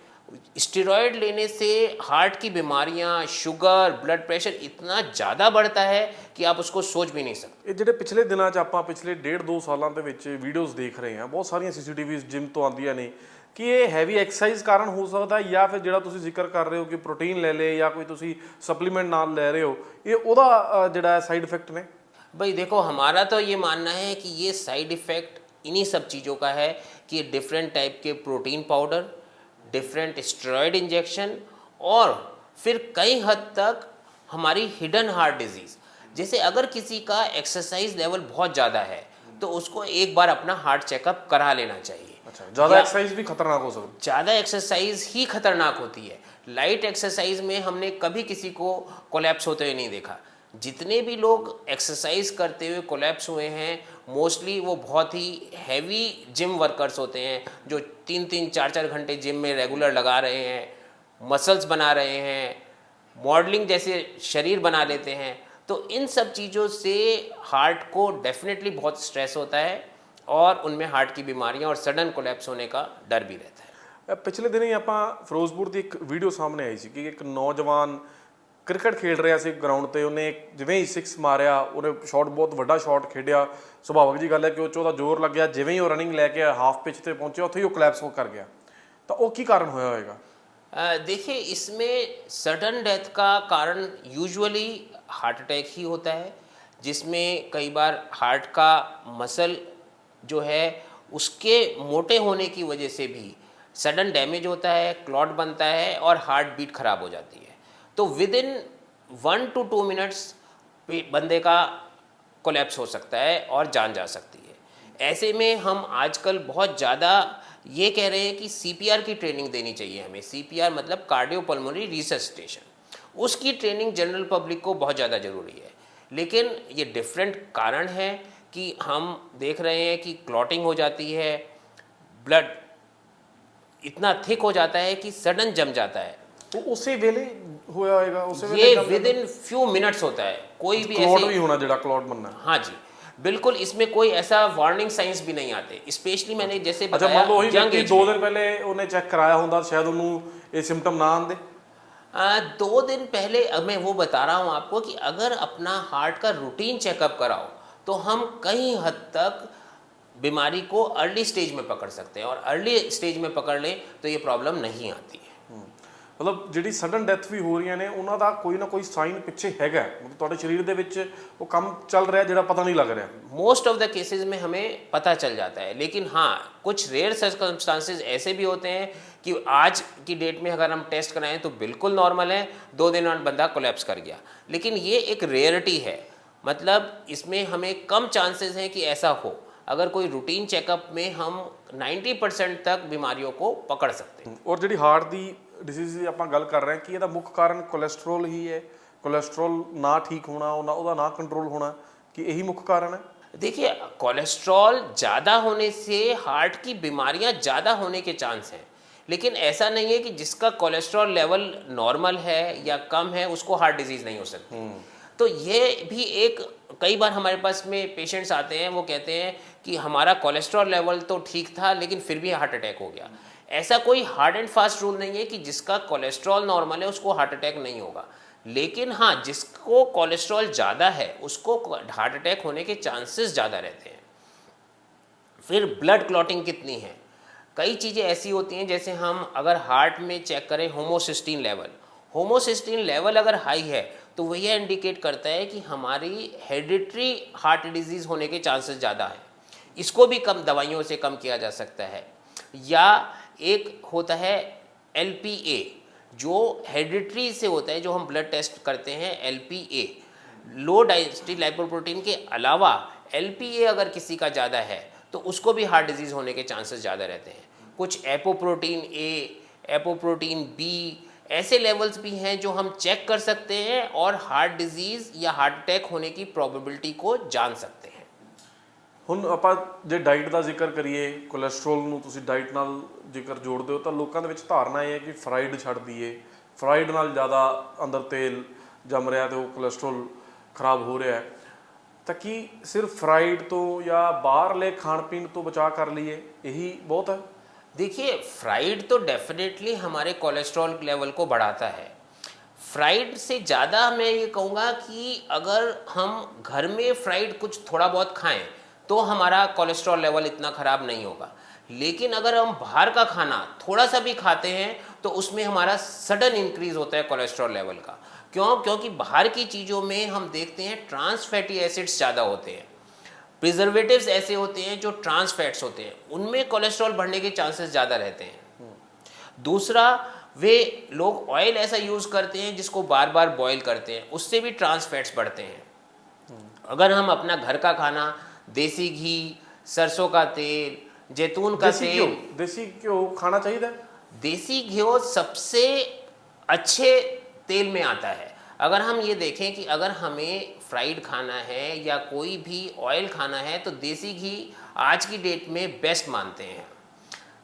स्टेरॉयड लेने से हार्ट की बीमारियां, शुगर, ब्लड प्रेशर इतना ज़्यादा बढ़ता है कि आप उसको सोच भी नहीं सकते। ਇਹ ਜਿਹੜੇ ਪਿਛਲੇ ਦਿਨਾਂ 'ਚ ਆਪਾਂ ਪਿਛਲੇ 1.5-2 ਸਾਲਾਂ ਦੇ ਵਿੱਚ ਵੀਡੀਓਜ਼ ਦੇਖ ਰਹੇ ਹਾਂ, ਬਹੁਤ ਸਾਰੀਆਂ ਸੀਸੀਟੀਵੀਜ਼ ਜਿਮ ਤੋਂ ਆਉਂਦੀਆਂ ਨੇ ਕਿ ਇਹ ਹੈਵੀ ਐਕਸਰਸਾਈਜ਼ ਕਾਰਨ ਹੋ ਸਕਦਾ, ਜਾਂ ਫਿਰ ਜਿਹੜਾ ਤੁਸੀਂ ਜ਼ਿਕਰ ਕਰ ਰਹੇ ਹੋ ਕਿ ਪ੍ਰੋਟੀਨ ਲੈ ਲੇ ਜਾਂ ਕੋਈ ਤੁਸੀਂ सप्लीमेंट ਨਾਲ ਲੈ ਰਹੇ ਹੋ, ਇਹ ਉਹਦਾ ਜਿਹੜਾ ਸਾਈਡ इफेक्ट ने? भाई देखो, हमारा तो ये मानना है कि ये साइड इफ़ेक्ट इन्हीं सब चीज़ों का है कि डिफरेंट टाइप के protein powder, different steroid injection, और फिर कई हद तक हमारी हिडन हार्ट डिजीज़। जैसे अगर किसी का एक्सरसाइज लेवल बहुत ज़्यादा है तो उसको एक बार अपना हार्ट चेकअप करा लेना चाहिए। अच्छा, ज़्यादा एक्सरसाइज भी खतरनाक हो सकती है? ज़्यादा एक्सरसाइज ही खतरनाक होती है। लाइट एक्सरसाइज में हमने कभी किसी को कोलैप्स होते हुए नहीं देखा। जितने भी लोग एक्सरसाइज करते हुए कोलैप्स हुए हैं, मोस्टली वो बहुत ही हैवी जिम वर्कर्स होते हैं, जो 3-3, 4-4 घंटे जिम में रेगुलर लगा रहे हैं, मसल्स बना रहे हैं, मॉडलिंग जैसे शरीर बना लेते हैं। तो इन सब चीज़ों से हार्ट को डेफिनेटली बहुत स्ट्रेस होता है और उनमें हार्ट की बीमारियां और सडन कोलैप्स होने का डर भी रहता है। पिछले दिन ही ਆਪਾਂ ਫਿਰੋਜ਼ਪੁਰ ਦੀ ਇੱਕ ਵੀਡੀਓ ਸਾਹਮਣੇ ਆਈ ਸੀ ਕਿ ਇੱਕ ਨੌਜਵਾਨ ਕ੍ਰਿਕਟ ਖੇਡ ਰਿਹਾ ਸੀ ਗਰਾਊਂਡ ਤੇ, ਉਹਨੇ ਜਿਵੇਂ ਹੀ 6 ਮਾਰਿਆ, ਉਹਨੇ ਸ਼ਾਟ, ਬਹੁਤ ਵੱਡਾ ਸ਼ਾਟ ਖੇਡਿਆ। ਸੁਭਾਵਕ ਜੀ ਗੱਲ ਹੈ ਕਿ ਉਹ 'ਚ ਉਹਦਾ ਜ਼ੋਰ ਲੱਗਿਆ, ਜਿਵੇਂ ਹੀ ਉਹ ਰਨਿੰਗ ਲੈ ਕੇ ਹਾਫ ਪਿਚ ਤੇ ਪਹੁੰਚਿਆ ਉੱਥੇ ਹੀ ਉਹ ਕੋਲੈਪਸ ਕਰ ਗਿਆ। ਤਾਂ ਉਹ ਕੀ ਕਾਰਨ ਹੋਇਆ ਹੋਏਗਾ? देखिए, इसमें सडन डेथ का कारण यूजुअली हार्ट अटैक ही होता है, जिसमें कई बार हार्ट का मसल जो है उसके मोटे होने की वजह से भी सडन डैमेज होता है, क्लॉट बनता है और हार्ट बीट खराब हो जाती है। तो विद इन 1 to 2 मिनट्स बंदे का कोलैप्स हो सकता है और जान जा सकती है। ऐसे में हम आजकल बहुत ज़्यादा ये कह रहे हैं कि CPR की ट्रेनिंग देनी चाहिए हमें। CPR मतलब कार्डियोपल्मोनरी रिससिटेशन। उसकी ट्रेनिंग जनरल पब्लिक को बहुत ज़्यादा ज़रूरी है। लेकिन ये डिफरेंट कारण है कि हम देख रहे हैं कि क्लॉटिंग हो जाती है, ब्लड इतना थिक हो जाता है कि सडन जम जाता है। तो उसी वेले होया होएगा, उसी वेले ये विद इन फ्यू मिनट्स होता है। कोई भी क्लॉट ऐसे भी होना, जेड़ा क्लॉट बनना। हाँ जी, बिल्कुल, इसमें कोई ऐसा वार्निंग साइंस भी नहीं आते। स्पेशली मैंने जैसे अच्छा, बताया, मान लो यंग वही एज 2 में। दिन पहले उन्हें चेक कराया होता, शायद उन्होंने ये सिम्टम ना आंदे। 2 दिन पहले, अब मैं वो बता रहा हूँ आपको कि अगर अपना हार्ट का रूटीन चेकअप कराओ तो हम कई हद तक बीमारी को अर्ली स्टेज में पकड़ सकते हैं, और अर्ली स्टेज में पकड़ लें तो ये प्रॉब्लम नहीं आती है। ਮਤਲਬ ਜਿਹੜੀ ਸਡਨ ਡੈਥ ਵੀ ਹੋ ਰਹੀਆਂ ਨੇ ਉਹਨਾਂ ਦਾ ਕੋਈ ਨਾ ਕੋਈ ਸਾਈਨ ਪਿੱਛੇ ਹੈਗਾ, ਮਤਲਬ ਤੁਹਾਡੇ ਸਰੀਰ ਦੇ ਵਿੱਚ ਉਹ ਕੰਮ ਚੱਲ ਰਿਹਾ ਜਿਹੜਾ ਪਤਾ ਨਹੀਂ ਲੱਗ ਰਿਹਾ। मोस्ट ऑफ द केसेस में हमें पता चल जाता है, लेकिन हाँ कुछ रेयर सर्कमस्टांसेस ऐसे भी होते हैं कि आज की डेट में अगर हम टेस्ट कराएं तो बिल्कुल नॉर्मल है, 2 दिन बाद बंदा कोलैप्स कर गया, लेकिन ये एक रेयरिटी है। मतलब इसमें हमें कम चांसेस हैं कि ऐसा हो। अगर कोई रूटीन चेकअप में हम 90% तक बीमारियों को पकड़ सकते हैं। ਔਰ ਜਿਹੜੀ ਹਾਰਟ ਦੀ ਡਿਸੀਜ਼ ਦੀ ਆਪਾਂ ਗੱਲ ਕਰ ਰਹੇ ਹਾਂ ਕਿ ਇਹਦਾ ਮੁੱਖ ਕਾਰਨ ਕੋਲੇਸਟ੍ਰੋਲ ਹੀ ਹੈ, ਕੋਲੇਸਟ੍ਰੋਲ ਨਾ ਠੀਕ ਹੋਣਾ, ਉਹਦਾ ਨਾ ਕੰਟਰੋਲ होना, कि यही मुख्य कारण है? देखिए कोलेस्ट्रॉल ज़्यादा होने से हार्ट की बीमारियां ज़्यादा होने के चांस हैं, लेकिन ऐसा नहीं है कि जिसका कोलेस्ट्रॉल लेवल नॉर्मल है या कम है उसको हार्ट डिजीज़ नहीं हो सकती। तो ये भी एक, कई बार हमारे पास में पेशेंट्स आते हैं, वो कहते हैं कि हमारा कोलेस्ट्रॉल लेवल तो ठीक था लेकिन फिर भी हार्ट अटैक हो गया। ऐसा कोई हार्ड एंड फास्ट रूल नहीं है कि जिसका कोलेस्ट्रॉल नॉर्मल है उसको हार्ट अटैक नहीं होगा, लेकिन हाँ जिसको कोलेस्ट्रॉल ज़्यादा है उसको हार्ट अटैक होने के चांसेस ज़्यादा रहते हैं। फिर ब्लड क्लॉटिंग कितनी है, कई चीज़ें ऐसी होती हैं, जैसे हम अगर हार्ट में चेक करें होमोसिस्टीन लेवल अगर हाई है तो वह यह इंडिकेट करता है कि हमारी हेरिडिटरी हार्ट डिजीज़ होने के चांसेस ज़्यादा है। इसको भी कम दवाइयों से कम किया जा सकता है। या एक होता है LPA जो हेरिडिटरी से होता है, जो हम ब्लड टेस्ट करते हैं LPA, लो डाइजेस्टिव लाइपोप्रोटीन के अलावा LPA अगर किसी का ज़्यादा है तो उसको भी हार्ट डिजीज़ होने के चांसेस ज़्यादा रहते हैं। कुछ एपोप्रोटीन A, एपोप्रोटीन B ऐसे लेवल्स भी हैं जो हम चेक कर सकते हैं और हार्ट डिजीज़ या हार्ट अटैक होने की प्रोबेबिलिटी को जान सकते हैं। ਹੁਣ ਆਪਾਂ ਜੇ ਡਾਈਟ ਦਾ ਜ਼ਿਕਰ ਕਰੀਏ, ਕੋਲੇਸਟ੍ਰੋਲ ਨੂੰ ਤੁਸੀਂ ਡਾਈਟ ਨਾਲ ਜ਼ਿਕਰ ਜੋੜਦੇ ਹੋ ਤਾਂ ਲੋਕਾਂ ਦੇ ਵਿੱਚ ਧਾਰਨਾ ਇਹ ਹੈ ਕਿ ਫਰਾਈਡ ਛੱਡ ਦਈਏ, ਫਰਾਈਡ ਨਾਲ ਜ਼ਿਆਦਾ ਅੰਦਰ ਤੇਲ ਜੰਮ ਰਿਹਾ ਤੇ ਉਹ ਕੋਲੇਸਟ੍ਰੋਲ ਖਰਾਬ ਹੋ ਰਿਹਾ ਹੈ, ਤਾਂ ਕੀ ਸਿਰਫ ਫਰਾਈਡ ਤੋਂ ਜਾਂ ਬਾਹਰਲੇ ਖਾਣ ਪੀਣ ਤੋਂ ਬਚਾਅ ਕਰ ਲਈਏ ਇਹੀ ਬਹੁਤ ਹੈ? देखिए फ्राइड तो डेफिनेटली हमारे कोलेस्ट्रॉल लेवल को बढ़ाता है। फ्राइड से ज़्यादा मैं ये कहूँगा कि अगर हम घर में फ्राइड कुछ थोड़ा बहुत खाएं तो हमारा कोलेस्ट्रॉल लेवल इतना ख़राब नहीं होगा, लेकिन अगर हम बाहर का खाना थोड़ा सा भी खाते हैं तो उसमें हमारा सडन इंक्रीज़ होता है कोलेस्ट्रॉल लेवल का। क्योंकि बाहर की चीज़ों में हम देखते हैं ट्रांस फैटी एसिड्स ज़्यादा होते हैं, प्रिजर्वेटिव्स ऐसे होते हैं जो ट्रांस फैट्स होते हैं, उनमें कोलेस्ट्रॉल बढ़ने के चांसेस ज़्यादा रहते हैं। दूसरा, वे लोग ऑयल ऐसा यूज़ करते हैं जिसको बार बार बॉईल करते हैं, उससे भी ट्रांस फैट्स बढ़ते हैं। अगर हम अपना घर का खाना, देसी घी, सरसों का तेल, जैतून का तेल, देसी घ्यो खाना चाहिए। देसी घ्यो सबसे अच्छे तेल में आता है। अगर हम ये देखें कि अगर हमें फ्राइड खाना है या कोई भी ऑयल खाना है तो देसी घी आज की डेट में बेस्ट मानते हैं।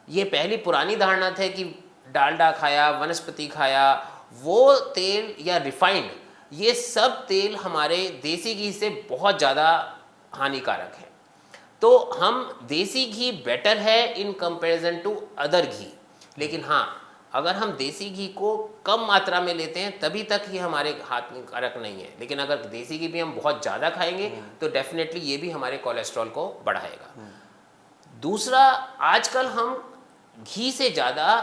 ये पहली पुरानी धारणा था कि डालडा खाया, वनस्पति खाया, वो तेल या रिफाइंड, ये सब तेल हमारे देसी घी से बहुत ज़्यादा हानिकारक है। तो हम देसी घी बेटर है इन कंपैरिजन टू अदर घी, लेकिन हाँ अगर हम देसी घी को कम मात्रा में लेते हैं तभी तक ये हमारे हानिकारक नहीं है, लेकिन अगर देसी घी भी हम बहुत ज़्यादा खाएंगे तो डेफिनेटली ये भी हमारे कोलेस्ट्रॉल को बढ़ाएगा। दूसरा, आजकल हम घी से ज़्यादा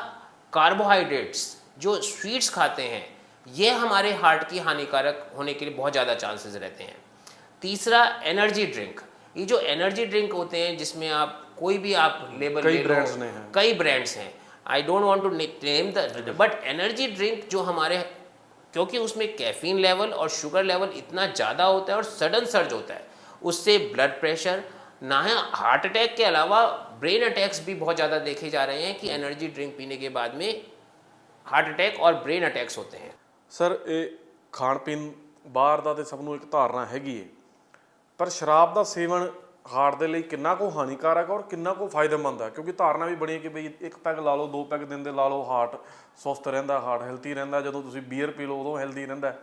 कार्बोहाइड्रेट्स जो स्वीट्स खाते हैं ये हमारे हार्ट की हानिकारक होने के लिए बहुत ज़्यादा चांसेस रहते हैं। तीसरा, एनर्जी ड्रिंक, ये जो एनर्जी ड्रिंक होते हैं जिसमें आप कोई भी आप लेबल ले लो, कई ब्रांड्स हैं, I don't want to name the, but energy drink जो हमारे, क्योंकि उसमें कैफीन लेवल और शुगर लेवल इतना ज़्यादा होता है और सडन सर्ज होता है, उससे ब्लड प्रेशर ना है, हार्ट अटैक के अलावा ब्रेन अटैक्स भी बहुत ज़्यादा देखे जा रहे हैं कि एनर्जी ड्रिंक पीने के बाद में हार्ट अटैक और ब्रेन अटैक्स होते हैं। सर ये खाण पीन बाहर ਦਾ ਤੇ ਸਭ ਨੂੰ ਇੱਕ ਧਾਰਨਾ ਹੈਗੀ ਹੈ, ਪਰ ਸ਼ਰਾਬ ਦਾ ਸੇਵਨ ਹਾਰਟ ਦੇ ਲਈ ਕਿੰਨਾ ਕੁ ਹਾਨੀਕਾਰਕ ਔਰ ਕਿੰਨਾ ਕੁ ਫਾਇਦੇਮੰਦ ਹੈ? ਕਿਉਂਕਿ ਧਾਰਨਾ ਵੀ ਬਣੀ ਕਿ ਬਈ ਇੱਕ ਪੈਗ ਲਾ ਲਓ, 2 ਪੈਗ ਦਿਨ ਦੇ ਲਾ ਲਓ, ਹਾਰਟ ਸਵਸਥ ਰਹਿੰਦਾ, ਹਾਰਟ ਹੈਲਥੀ ਰਹਿੰਦਾ, ਜਦੋਂ ਤੁਸੀਂ ਬੀਅਰ ਪੀ ਲਓ ਉਦੋਂ ਹੈਲਥੀ ਰਹਿੰਦਾ।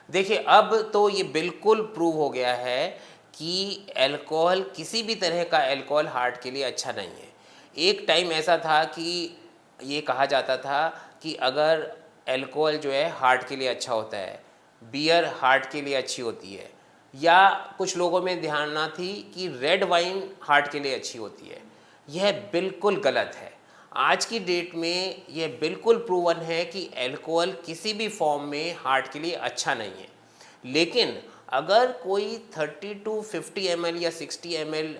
देखिए अब तो ये बिल्कुल प्रूव हो गया है कि अल्कोहल, किसी भी तरह का अल्कोहल हार्ट के लिए अच्छा नहीं है। एक टाइम ऐसा था कि ये कहा जाता था कि अगर अल्कोहल जो है हार्ट के लिए अच्छा होता है, बियर हार्ट के लिए अच्छी होती है, या कुछ लोगों में धारणा थी कि रेड वाइन हार्ट के लिए अच्छी होती है। यह बिल्कुल गलत है। आज की डेट में यह बिल्कुल प्रूवन है कि अल्कोहल किसी भी फॉर्म में हार्ट के लिए अच्छा नहीं है। लेकिन अगर कोई 30 टू 50 ml या 60 ml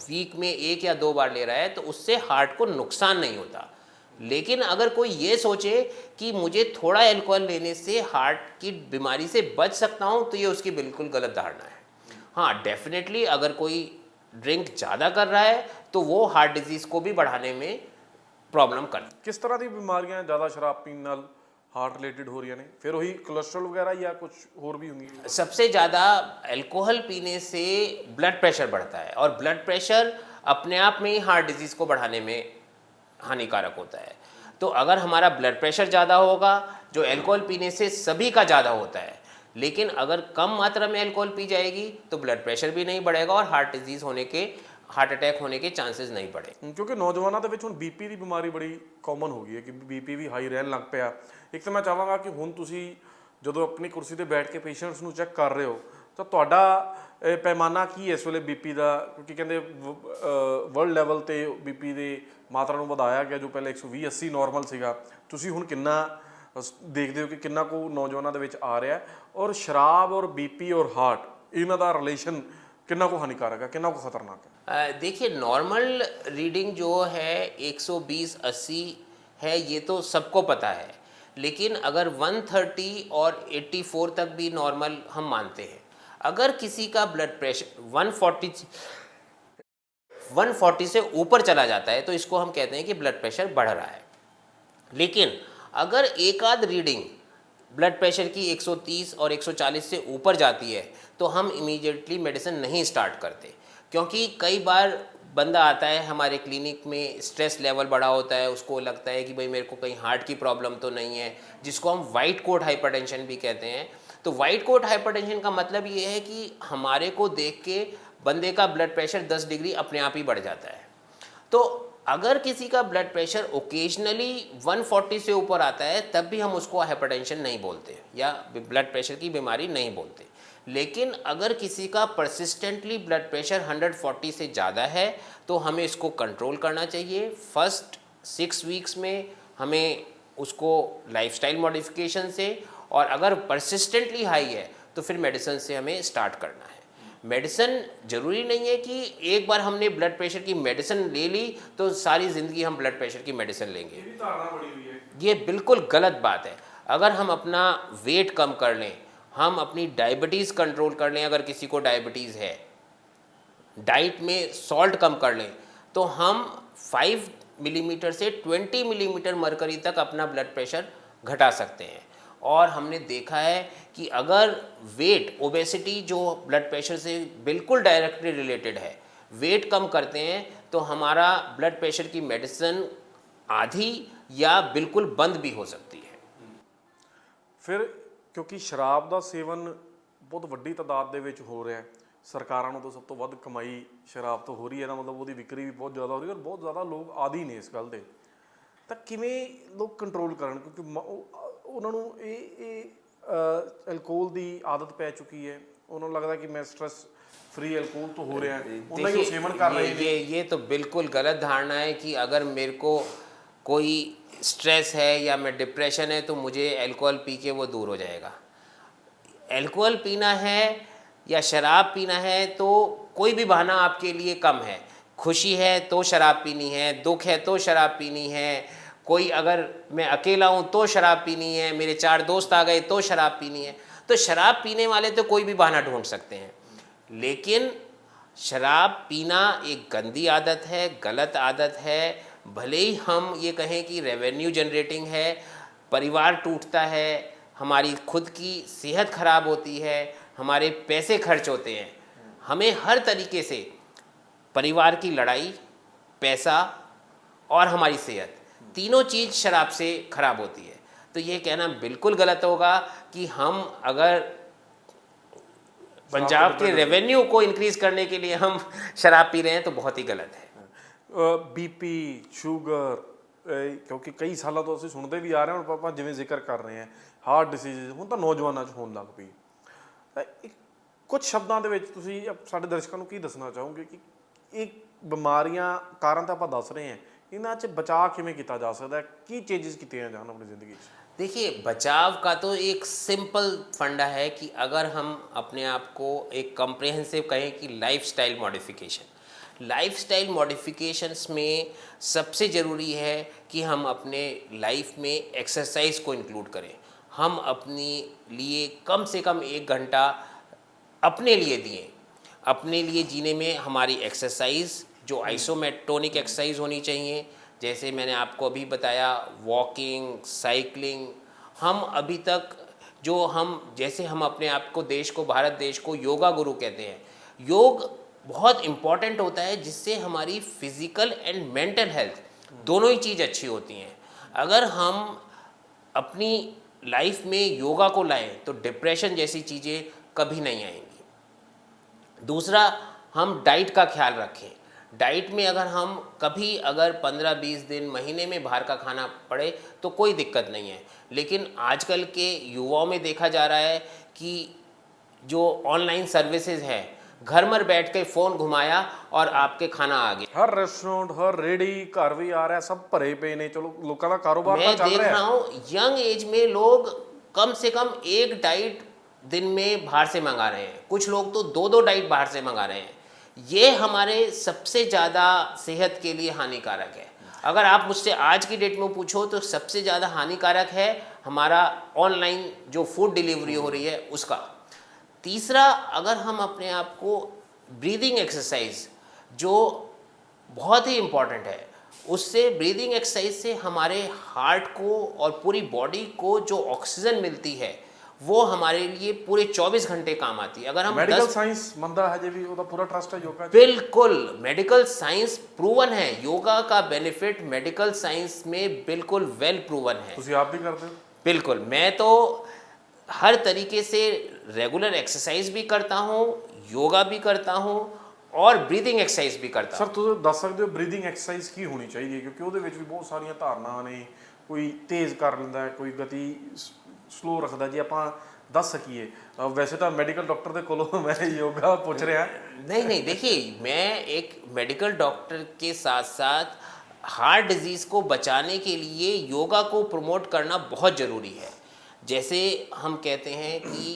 वीक में 1 या 2 बार ले रहा है तो उससे हार्ट को नुकसान नहीं होता। लेकिन अगर कोई ये सोचे कि मुझे थोड़ा अल्कोहल लेने से हार्ट की बीमारी से बच सकता हूँ, तो ये उसकी बिल्कुल गलत धारणा है। हाँ, डेफिनेटली अगर कोई ड्रिंक ज़्यादा कर रहा है तो वो हार्ट डिजीज़ को भी बढ़ाने में प्रॉब्लम करता है। किस तरह की बीमारियां ज़्यादा शराब पीने नाल हार्ट रिलेटेड हो रही ने? फिर वही कोलेस्ट्रॉल वगैरह या कुछ और भी होंगी? सबसे ज़्यादा अल्कोहल पीने से ब्लड प्रेशर बढ़ता है, और ब्लड प्रेशर अपने आप में ही हार्ट डिजीज़ को बढ़ाने में हानिकारक होता है। तो अगर हमारा ब्लड प्रेशर ज़्यादा होगा, जो अल्कोहल पीने से सभी का ज़्यादा होता है, लेकिन अगर कम मात्रा में अल्कोहल पी जाएगी तो ब्लड प्रेशर भी नहीं बढ़ेगा और हार्ट अटैक होने के चांसेस नहीं बढ़े। क्योंकि नौजवानों ਦੇ ਵਿੱਚ ਹੁਣ ਬੀਪੀ ਦੀ ਬਿਮਾਰੀ ਬੜੀ ਕਾਮਨ ਹੋ ਗਈ ਹੈ ਕਿ ਬੀਪੀ ਵੀ ਹਾਈ ਰਹਿਣ ਲੱਗ ਪਿਆ। ਇੱਕ ਤਾਂ ਮੈਂ ਚਾਹਾਂਗਾ ਕਿ ਹੁਣ ਤੁਸੀਂ ਜਦੋਂ ਆਪਣੀ ਕੁਰਸੀ ਤੇ ਬੈਠ ਕੇ ਪੇਸ਼ੈਂਟਸ ਨੂੰ ਚੈੱਕ ਕਰ ਰਹੇ ਹੋ ਤਾਂ ਤੁਹਾਡਾ ਪੈਮਾਨਾ ਕੀ ਹੈ ਇਸ ਵੇਲੇ ਬੀਪੀ ਦਾ? ਕਿਉਂਕਿ ਕਹਿੰਦੇ ਵਰਲਡ ਲੈਵਲ ਤੇ ਬੀਪੀ ਦੇ ਮਾਤਰਾ ਨੂੰ ਵਧਾਇਆ ਗਿਆ, ਜੋ ਪਹਿਲੇ 120-80 ਨਾਰਮਲ ਸੀਗਾ। ਤੁਸੀਂ ਹੁਣ ਕਿੰਨਾ ਦੇਖਦੇ ਹੋ ਕਿ ਕਿੰਨਾ ਕੁ ਨੌਜਵਾਨਾਂ ਦੇ ਵਿੱਚ ਆ ਰਿਹਾ, ਔਰ ਸ਼ਰਾਬ ਔਰ ਬੀਪੀ ਔਰ ਹਾर्ट ਇਹਨਾਂ ਦਾ ਰਿਲੇਸ਼ਨ कितना को हानिकारक है, कितना को खतरनाक है? देखिए, नॉर्मल रीडिंग जो है 120-80 है, ये तो सबको पता है। लेकिन अगर 130 और 84 तक भी नॉर्मल हम मानते हैं। अगर किसी का ब्लड प्रेशर 140 से ऊपर चला जाता है तो इसको हम कहते हैं कि ब्लड प्रेशर बढ़ रहा है। लेकिन अगर एक आध रीडिंग ब्लड प्रेशर की 130 और 140 से ऊपर जाती है तो हम इमीडिएटली मेडिसिन नहीं स्टार्ट करते, क्योंकि कई बार बंदा आता है हमारे क्लिनिक में, स्ट्रेस लेवल बढ़ा होता है, उसको लगता है कि भाई मेरे को कहीं हार्ट की प्रॉब्लम तो नहीं है, जिसको हम वाइट कोट हाइपरटेंशन भी कहते हैं। तो वाइट कोट हाइपरटेंशन का मतलब ये है कि हमारे को देख के बंदे का ब्लड प्रेशर 10 डिग्री अपने आप ही बढ़ जाता है। तो अगर किसी का ब्लड प्रेशर ओकेजनली 140 से ऊपर आता है तब भी हम उसको हाइपरटेंशन नहीं बोलते या ब्लड प्रेशर की बीमारी नहीं बोलते। लेकिन अगर किसी का परसिस्टेंटली ब्लड प्रेशर 140 से ज़्यादा है तो हमें इसको कंट्रोल करना चाहिए। फर्स्ट 6 वीक्स में हमें उसको लाइफस्टाइल मॉडिफिकेशन से, और अगर परसिस्टेंटली हाई है तो फिर मेडिसिन से हमें स्टार्ट करना है। मेडिसिन ज़रूरी नहीं है कि एक बार हमने ब्लड प्रेशर की मेडिसिन ले ली तो सारी ज़िंदगी हम ब्लड प्रेशर की मेडिसिन लेंगे। ये बिल्कुल गलत बात है। अगर हम अपना वेट कम कर लें, हम अपनी डायबिटीज़ कंट्रोल कर लें, अगर किसी को डायबिटीज़ है, डाइट में सॉल्ट कम कर लें, तो हम 5 मिलीमीटर से 20 मिलीमीटर मरकरी तक अपना ब्लड प्रेशर घटा सकते हैं। और हमने देखा है कि अगर वेट, ओबेसिटी जो ब्लड प्रेशर से बिल्कुल डायरेक्टली रिलेटेड है, वेट कम करते हैं तो हमारा ब्लड प्रेशर की मेडिसिन आधी या बिल्कुल बंद भी हो सकती है। फिर क्योंकि शराब का सेवन बहुत वड्डी तादाद ਦੇ ਵਿੱਚ ਹੋ ਰਿਹਾ ਹੈ, ਸਰਕਾਰਾਂ ਨੂੰ ਤਾਂ ਸਭ ਤੋਂ ਵੱਧ ਕਮਾਈ ਸ਼ਰਾਬ ਤੋਂ ਹੋ ਰਹੀ ਹੈ ਨਾ, ਮਤਲਬ ਉਹਦੀ ਵਿਕਰੀ ਵੀ ਬਹੁਤ ਜ਼ਿਆਦਾ ਹੋ ਰਹੀ ਹੈ ਔਰ ਬਹੁਤ ਜ਼ਿਆਦਾ ਲੋਕ ਆਦੀ ਨੇ ਇਸ ਗੱਲ ਦੇ। ਤਾਂ ਕਿਵੇਂ ਲੋਕ ਕੰਟਰੋਲ ਕਰਨ? ਕਿਉਂਕਿ ਉਹਨਾਂ ਨੂੰ ਇਹ ਅਲਕੋਹਲ ਦੀ ਆਦਤ ਪੈ ਚੁੱਕੀ ਹੈ, ਉਹਨਾਂ ਨੂੰ ਲੱਗਦਾ ਕਿ ਮੈਂ ਸਟ੍रेस फ्री अल्कोहल तो हो रहा है, उन्हें ही सेवन कर रहे हैं। ये तो बिल्कुल गलत धारणा है कि अगर मेरे को कोई स्ट्रेस है या मैं डिप्रेशन है तो मुझे अल्कोहल पी के वो दूर हो जाएगा। अल्कोहल पीना है या शराब पीना है तो कोई भी बहाना आपके लिए कम है। खुशी है तो शराब पीनी है, दुख है तो शराब पीनी है, कोई अगर मैं अकेला हूँ तो शराब पीनी है, मेरे 4 दोस्त आ गए तो शराब पीनी है। तो शराब पीने वाले तो कोई भी बहाना ढूंढ सकते हैं, लेकिन शराब पीना एक गंदी आदत है, गलत आदत है। भले ही हम ये कहें कि रेवेन्यू जनरेटिंग है, परिवार टूटता है, हमारी खुद की सेहत खराब होती है, हमारे पैसे खर्च होते हैं, हमें हर तरीके से परिवार की लड़ाई, पैसा और हमारी सेहत, तीनों चीज़ शराब से खराब होती है। तो ये कहना बिल्कुल गलत होगा कि हम अगर पंजाब के रेवेन्यू को इंक्रीज करने के लिए हम शराब पी रहे हैं तो बहुत ही गलत है। बीपी, ਸ਼ੂਗਰ, ਕਿਉਂਕਿ ਕਈ ਸਾਲਾਂ ਤੋਂ ਅਸੀਂ ਸੁਣਦੇ ਵੀ ਆ ਰਹੇ ਹਾਂ, ਹੁਣ ਆਪਾਂ ਜਿਵੇਂ ਜ਼ਿਕਰ ਕਰ ਰਹੇ ਹਾਂ ਹਾਰਟ ਡਿਸੀਜ਼ ਹੁਣ ਤਾਂ ਨੌਜਵਾਨਾਂ 'ਚ ਹੋਣ ਲੱਗ ਪਈ। ਕੁਝ ਸ਼ਬਦਾਂ ਦੇ ਵਿੱਚ ਤੁਸੀਂ ਸਾਡੇ ਦਰਸ਼ਕਾਂ ਨੂੰ ਕੀ ਦੱਸਣਾ ਚਾਹੋਗੇ ਕਿ ਇਹ ਬਿਮਾਰੀਆਂ ਕਾਰਨ ਤਾਂ ਆਪਾਂ ਦੱਸ ਰਹੇ ਹਾਂ, ਇਹਨਾਂ 'ਚ ਬਚਾਅ ਕਿਵੇਂ ਕੀਤਾ ਜਾ ਸਕਦਾ ਹੈ, ਕੀ ਚੇਂजेस ਕੀਤੀਆਂ ਜਾਣ ਆਪਣੀ ਜ਼ਿੰਦਗੀ 'ਚ? देखिए, बचाव का तो एक सिंपल फंडा है कि अगर हम अपने आप को एक कम्प्रेहेंसिव कहें कि लाइफस्टाइल मॉडिफिकेशंस में सबसे ज़रूरी है कि हम अपने लाइफ में एक्सरसाइज को इंक्लूड करें। हम अपने लिए कम से कम 1 घंटा अपने लिए दिए। अपने लिए जीने में हमारी एक्सरसाइज जो आइसोमेटोनिक एक्सरसाइज होनी चाहिए, जैसे मैंने आपको अभी बताया वॉकिंग, साइकिलिंग। हम अभी तक जो जैसे हम अपने आप को भारत देश को योगा गुरु कहते हैं। योग बहुत इम्पॉर्टेंट होता है, जिससे हमारी फिज़िकल एंड मेंटल हेल्थ दोनों ही चीज़ अच्छी होती हैं। अगर हम अपनी लाइफ में योगा को लाएं तो डिप्रेशन जैसी चीज़ें कभी नहीं आएंगी। दूसरा, हम डाइट का ख्याल रखें। डाइट में अगर 15-20 दिन महीने में बाहर का खाना पड़े तो कोई दिक्कत नहीं है, लेकिन आजकल के युवाओं में देखा जा रहा है कि जो ऑनलाइन सर्विसेज हैं, घर में बैठ के फ़ोन घुमाया और आपके खाना आ गया। हर रेस्टोरेंट, हर रेडी घर भी आ रहा है, सब भरे पे ने। चलो लोगों का कारोबार मैं तो चल देख रहा रहा है। हूँ यंग एज में लोग कम से कम 1 डाइट दिन में बाहर से मंगा रहे हैं, कुछ लोग तो 2-2 डाइट बाहर से मंगा रहे हैं। ये हमारे सबसे ज़्यादा सेहत के लिए हानिकारक है। अगर आप मुझसे आज की डेट में पूछो तो सबसे ज़्यादा हानिकारक है हमारा ऑनलाइन जो फूड डिलीवरी हो रही है उसका। तीसरा, अगर हम अपने आप को ब्रीदिंग एक्सरसाइज जो बहुत ही इम्पॉर्टेंट है, उससे ब्रीदिंग एक्सरसाइज से हमारे हार्ट को और पूरी बॉडी को जो ऑक्सीजन मिलती है वो हमारे लिए पूरे 24 घंटे काम आती है। अगर हम मेडिकल साइंस मंदा है जे भी ਉਹਦਾ पूरा ट्रस्ट है योगा 'ਚ। बिल्कुल, मेडिकल साइंस प्रूवन है। योगा का बेनिफिट मेडिकल साइंस में बिल्कुल वेल प्रूवन है। ਤੁਸੀਂ ਆਪ भी करते हो? बिल्कुल, मैं तो हर तरीके से रेगुलर एक्सरसाइज भी करता हूँ, योगा भी करता हूँ और ब्रीदिंग एक्सरसाइज भी करता हूँ। ਸਰ ਤੁਸੀਂ ਦੱਸ ਸਕਦੇ ਹੋ ਬਰੀਥਿੰਗ ਐਕਸਰਸਾਈਜ਼ ਕੀ ਹੋਣੀ ਚਾਹੀਦੀ ਹੈ, ਕਿਉਂਕਿ ਉਹਦੇ ਵਿੱਚ ਵੀ ਬਹੁਤ ਸਾਰੀਆਂ ਧਾਰਨਾਵਾਂ ਨੇ। ਕੋਈ ਤੇਜ਼ ਕਰ ਲੈਂਦਾ ਹੈ, ਕੋਈ ਗਤੀ ਸਲੋ ਰੱਖਦਾ, ਜੇ ਆਪਾਂ ਦੱਸ ਸਕੀਏ। ਵੈਸੇ ਤਾਂ ਮੈਡੀਕਲ ਡਾਕਟਰ ਦੇ ਕੋਲੋਂ ਮੈਂ ਯੋਗਾ ਪੁੱਛ ਰਿਹਾ। नहीं, देखिए, मैं एक मेडिकल डॉक्टर के साथ साथ हार्ट डिजीज़ को बचाने के लिए योगा को प्रमोट करना बहुत ज़रूरी है। जैसे हम कहते हैं कि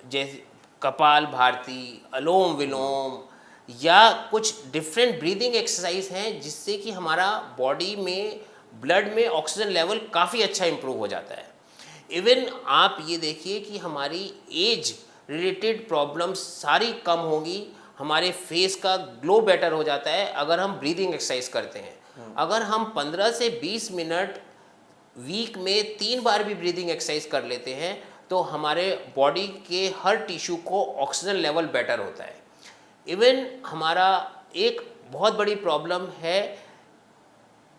जैसे कपाल भारती, अनुलोम विलोम या कुछ डिफरेंट ब्रीदिंग एक्सरसाइज हैं, जिससे कि हमारा बॉडी में ब्लड में ऑक्सीजन लेवल काफ़ी अच्छा इम्प्रूव हो जाता है। इवन आप ये देखिए कि हमारी एज रिलेटेड प्रॉब्लम्स सारी कम होंगी, हमारे फेस का ग्लो बेटर हो जाता है अगर हम ब्रीदिंग एक्सरसाइज करते हैं। अगर हम 15 से 20 मिनट वीक में 3 बार भी ब्रीदिंग एक्सरसाइज कर लेते हैं तो हमारे बॉडी के हर टिश्यू को ऑक्सीजन लेवल बेटर होता है। इवन हमारा एक बहुत बड़ी प्रॉब्लम है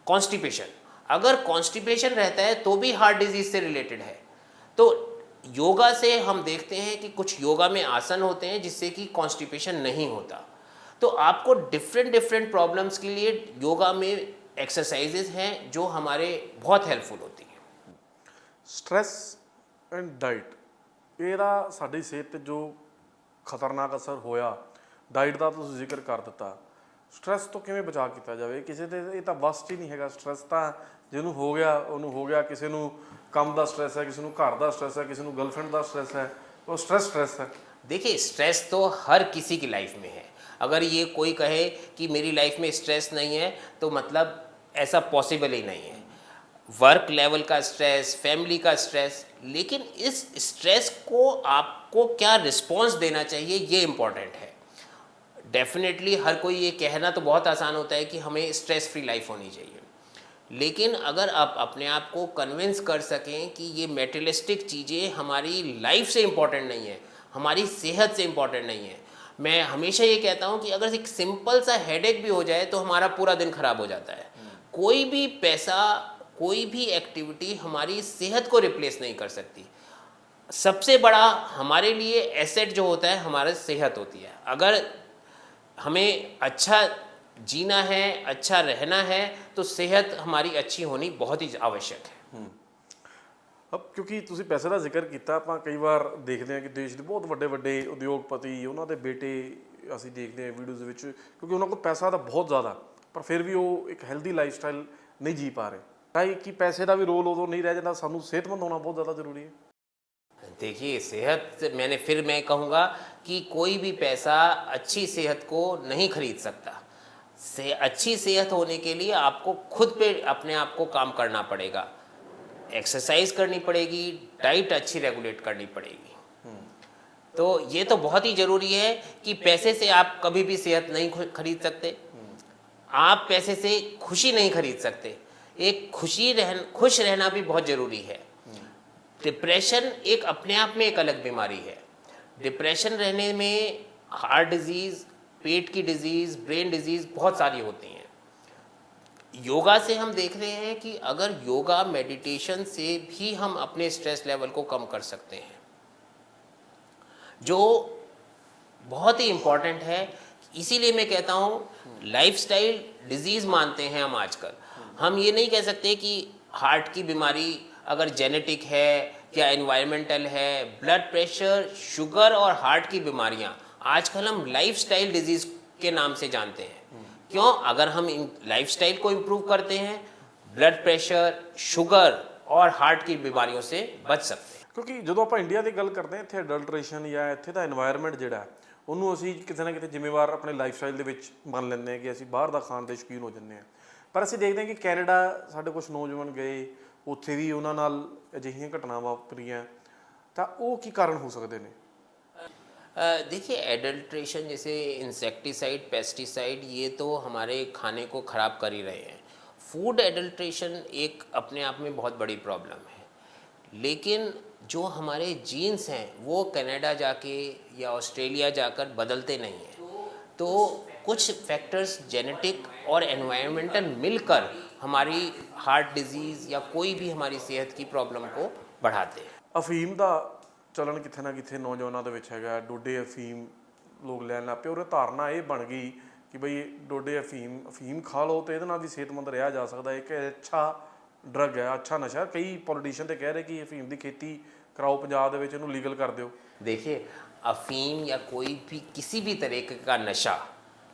कॉन्स्टिपेशन। अगर कॉन्स्टिपेशन रहता है तो भी हार्ट डिजीज से रिलेटेड है। तो योगा से हम देखते हैं कि कुछ योगा में आसन होते हैं जिससे कि कॉन्स्टिपेशन नहीं होता। तो आपको डिफरेंट प्रॉब्लम्स के लिए योगा में एक्सरसाइजेज हैं जो हमारे बहुत हेल्पफुल होती हैं। ਸਟ੍ਰੈਸ ਐਂਡ ਡਾਈਟ, ਇਹਦਾ ਸਾਡੀ ਸਿਹਤ 'ਤੇ ਜੋ ਖਤਰਨਾਕ ਅਸਰ ਹੋਇਆ, ਡਾਈਟ ਦਾ ਤੁਸੀਂ ਜ਼ਿਕਰ ਕਰ ਦਿੱਤਾ। ਸਟ੍ਰੈਸ ਤੋਂ ਕਿਵੇਂ ਬਚਾਅ ਕੀਤਾ ਜਾਵੇ? ਕਿਸੇ ਦੇ ਇਹ ਤਾਂ ਵੱਸ 'ਚ ਹੀ ਨਹੀਂ ਹੈਗਾ। ਸਟ੍ਰੈਸ ਤਾਂ ਜਿਹਨੂੰ ਹੋ ਗਿਆ ਉਹਨੂੰ ਹੋ ਗਿਆ। ਕਿਸੇ ਨੂੰ ਕੰਮ ਦਾ स्ट्रेस है, किसी ਨੂੰ घर ਦਾ स्ट्रेस है, किसी ਨੂੰ गर्लफ्रेंड ਦਾ स्ट्रेस है। वो स्ट्रेस है। देखिए, स्ट्रेस तो हर किसी की लाइफ में है। अगर ये कोई कहे कि मेरी लाइफ में स्ट्रेस नहीं है तो मतलब ऐसा पॉसिबल ही नहीं है। वर्क लेवल का स्ट्रेस, फैमिली का स्ट्रेस, लेकिन इस स्ट्रेस को आपको क्या रिस्पॉन्स देना चाहिए ये इम्पॉर्टेंट है। डेफिनेटली हर कोई ये कहना तो बहुत आसान होता है कि हमें स्ट्रेस फ्री लाइफ होनी चाहिए, लेकिन अगर आप अपने आप को कन्विंस कर सकें कि ये मेटेरियलिस्टिक चीज़ें हमारी लाइफ से इम्पॉर्टेंट नहीं है, हमारी सेहत से इम्पॉर्टेंट नहीं है। मैं हमेशा ये कहता हूँ कि अगर एक सिंपल सा हेडेक भी हो जाए तो हमारा पूरा दिन खराब हो जाता है। कोई भी पैसा, कोई भी एक्टिविटी हमारी सेहत को रिप्लेस नहीं कर सकती। सबसे बड़ा हमारे लिए एसेट जो होता है हमारी सेहत होती है। अगर हमें अच्छा जीना है, अच्छा रहना है तो सेहत हमारी अच्छी होनी बहुत ही आवश्यक है। अब क्योंकि ਤੁਸੀਂ ਪੈਸੇ ਦਾ ਜ਼ਿਕਰ ਕੀਤਾ, ਆਪਾਂ ਕਈ ਵਾਰ ਦੇਖਦੇ ਹਾਂ ਕਿ ਦੇਸ਼ ਦੇ ਬਹੁਤ ਵੱਡੇ ਵੱਡੇ ਉਦਯੋਗਪਤੀ, ਉਹਨਾਂ ਦੇ ਬੇਟੇ ਅਸੀਂ ਦੇਖਦੇ ਹਾਂ ਵੀਡੀਓਜ਼ ਦੇ ਵਿੱਚ, ਕਿਉਂਕਿ ਉਹਨਾਂ ਕੋਲ ਪੈਸਾ ਤਾਂ ਬਹੁਤ ਜ਼ਿਆਦਾ, ਪਰ ਫਿਰ ਵੀ ਉਹ ਇੱਕ ਹੈਲਦੀ ਲਾਈਫ ਸਟਾਈਲ ਨਹੀਂ ਜੀ ਪਾ ਰਹੇ। ਤਾਂ ਇਹ ਕਿ ਪੈਸੇ ਦਾ ਵੀ ਰੋਲ ਉਦੋਂ ਨਹੀਂ ਰਹਿ ਜਾਂਦਾ, ਸਾਨੂੰ ਸਿਹਤਮੰਦ होना बहुत ज़्यादा ज़रूरी है। देखिए सेहत, मैं कहूँगा कि कोई भी पैसा अच्छी सेहत को नहीं खरीद सकता। से अच्छी सेहत होने के लिए आपको खुद पे अपने आप को काम करना पड़ेगा, एक्सरसाइज करनी पड़ेगी, डाइट अच्छी रेगुलेट करनी पड़ेगी। तो ये तो बहुत ही ज़रूरी है कि पैसे से आप कभी भी सेहत नहीं खरीद सकते, आप पैसे से खुशी नहीं खरीद सकते। एक खुश रहना भी बहुत ज़रूरी है। डिप्रेशन एक अपने आप में एक अलग बीमारी है। डिप्रेशन रहने में हार्ट डिजीज़, पेट की डिजीज़, ब्रेन डिजीज़ बहुत सारी होती हैं। योगा से हम देख रहे हैं कि अगर योगा मेडिटेशन से भी हम अपने स्ट्रेस लेवल को कम कर सकते हैं, जो बहुत ही इम्पॉर्टेंट है। इसीलिए मैं कहता हूँ लाइफस्टाइल डिजीज़ मानते हैं हम आजकल। हम ये नहीं कह सकते कि हार्ट की बीमारी अगर जेनेटिक है या एनवायरमेंटल है, ब्लड प्रेशर, शुगर और हार्ट की बीमारियाँ आजकल हम लाइफस्टाइल डिजीज़ के नाम से जानते हैं। क्यों? अगर हम इन लाइफस्टाइल को इम्प्रूव करते हैं, ब्लड प्रेशर, शुगर और हार्ट की बीमारियों से बच सकते हैं। ਕਿਉਂਕਿ ਜਦੋਂ ਆਪਾਂ ਇੰਡੀਆ ਦੀ ਗੱਲ ਕਰਦੇ ਹਾਂ, ਇੱਥੇ ਅਡਲਟ੍ਰੇਸ਼ਨ ਜਾਂ ਇੱਥੇ ਦਾ এনवायरमेंट ਜਿਹੜਾ ਉਹਨੂੰ ਅਸੀਂ ਕਿਤੇ ਨਾ ਕਿਤੇ ਜ਼ਿੰਮੇਵਾਰ ਆਪਣੇ ਲਾਈਫ ਸਟਾਈਲ ਦੇ ਵਿੱਚ ਮੰਨ ਲੈਂਦੇ ਹਾਂ ਕਿ ਅਸੀਂ ਬਾਹਰ ਦਾ ਖਾਣ ਦੇ ਸ਼ੌਕੀਨ ਹੋ ਜਾਂਦੇ ਹਾਂ। ਪਰ ਅਸੀਂ ਦੇਖਦੇ ਹਾਂ ਕਿ ਕੈਨੇਡਾ ਸਾਡੇ ਕੁਝ ਨੌਜਵਾਨ ਗਏ, ਉੱਥੇ ਵੀ ਉਹਨਾਂ ਨਾਲ ਅਜਿਹੀਆਂ ਘਟਨਾਵਾਂ ਵਾਪਰੀਆਂ, ਤਾਂ ਉਹ ਕੀ ਕਾਰਨ ਹੋ ਸਕਦੇ ਨੇ? देखिए एडल्ट्रेशन जैसे इंसेक्टिसाइड, पेस्टिसाइड, ये तो हमारे खाने को ख़राब कर ही रहे हैं। फूड एडल्ट्रेशन एक अपने आप में बहुत बड़ी प्रॉब्लम है, लेकिन जो हमारे जीन्स हैं वो कनाडा जाके या ऑस्ट्रेलिया जाकर बदलते नहीं हैं। तो कुछ फैक्टर्स जेनेटिक और एनवायरमेंटल मिलकर हमारी हार्ट डिजीज़ या कोई भी हमारी सेहत की प्रॉब्लम को बढ़ाते हैं। ਅਫੀਮ ਦਾ ਚਲਣ ਕਿਤੇ ਨਾ ਕਿਤੇ ਨੌਜਵਾਨਾਂ ਦੇ ਵਿੱਚ ਹੈਗਾ। ਡੋਡੇ ਅਫੀਮ ਲੋਕ ਲੈਣ ਲੱਗ ਪਏ, ਔਰ ਧਾਰਨਾ ਇਹ ਬਣ ਗਈ ਕਿ ਬਈ ਡੋਡੇ ਅਫੀਮ ਖਾ ਲਓ ਤੇ ਇਹਦੇ ਨਾਲ ਵੀ ਸਿਹਤਮੰਦ ਰਿਹਾ ਜਾ ਸਕਦਾ। ਇੱਕ ਅੱਛਾ ਡਰੱਗ ਹੈ, ਅੱਛਾ ਨਸ਼ਾ। ਕਈ ਪੋਲੀਟੀਸ਼ੀਅਨ ਤੇ ਕਹਿ ਰਹੇ ਕਿ ਅਫੀਮ ਦੀ ਖੇਤੀ कराओ, पंजाब दे विच इहनूं लीगल कर दिओ। देखिए अफीम या कोई भी किसी भी तरीके का नशा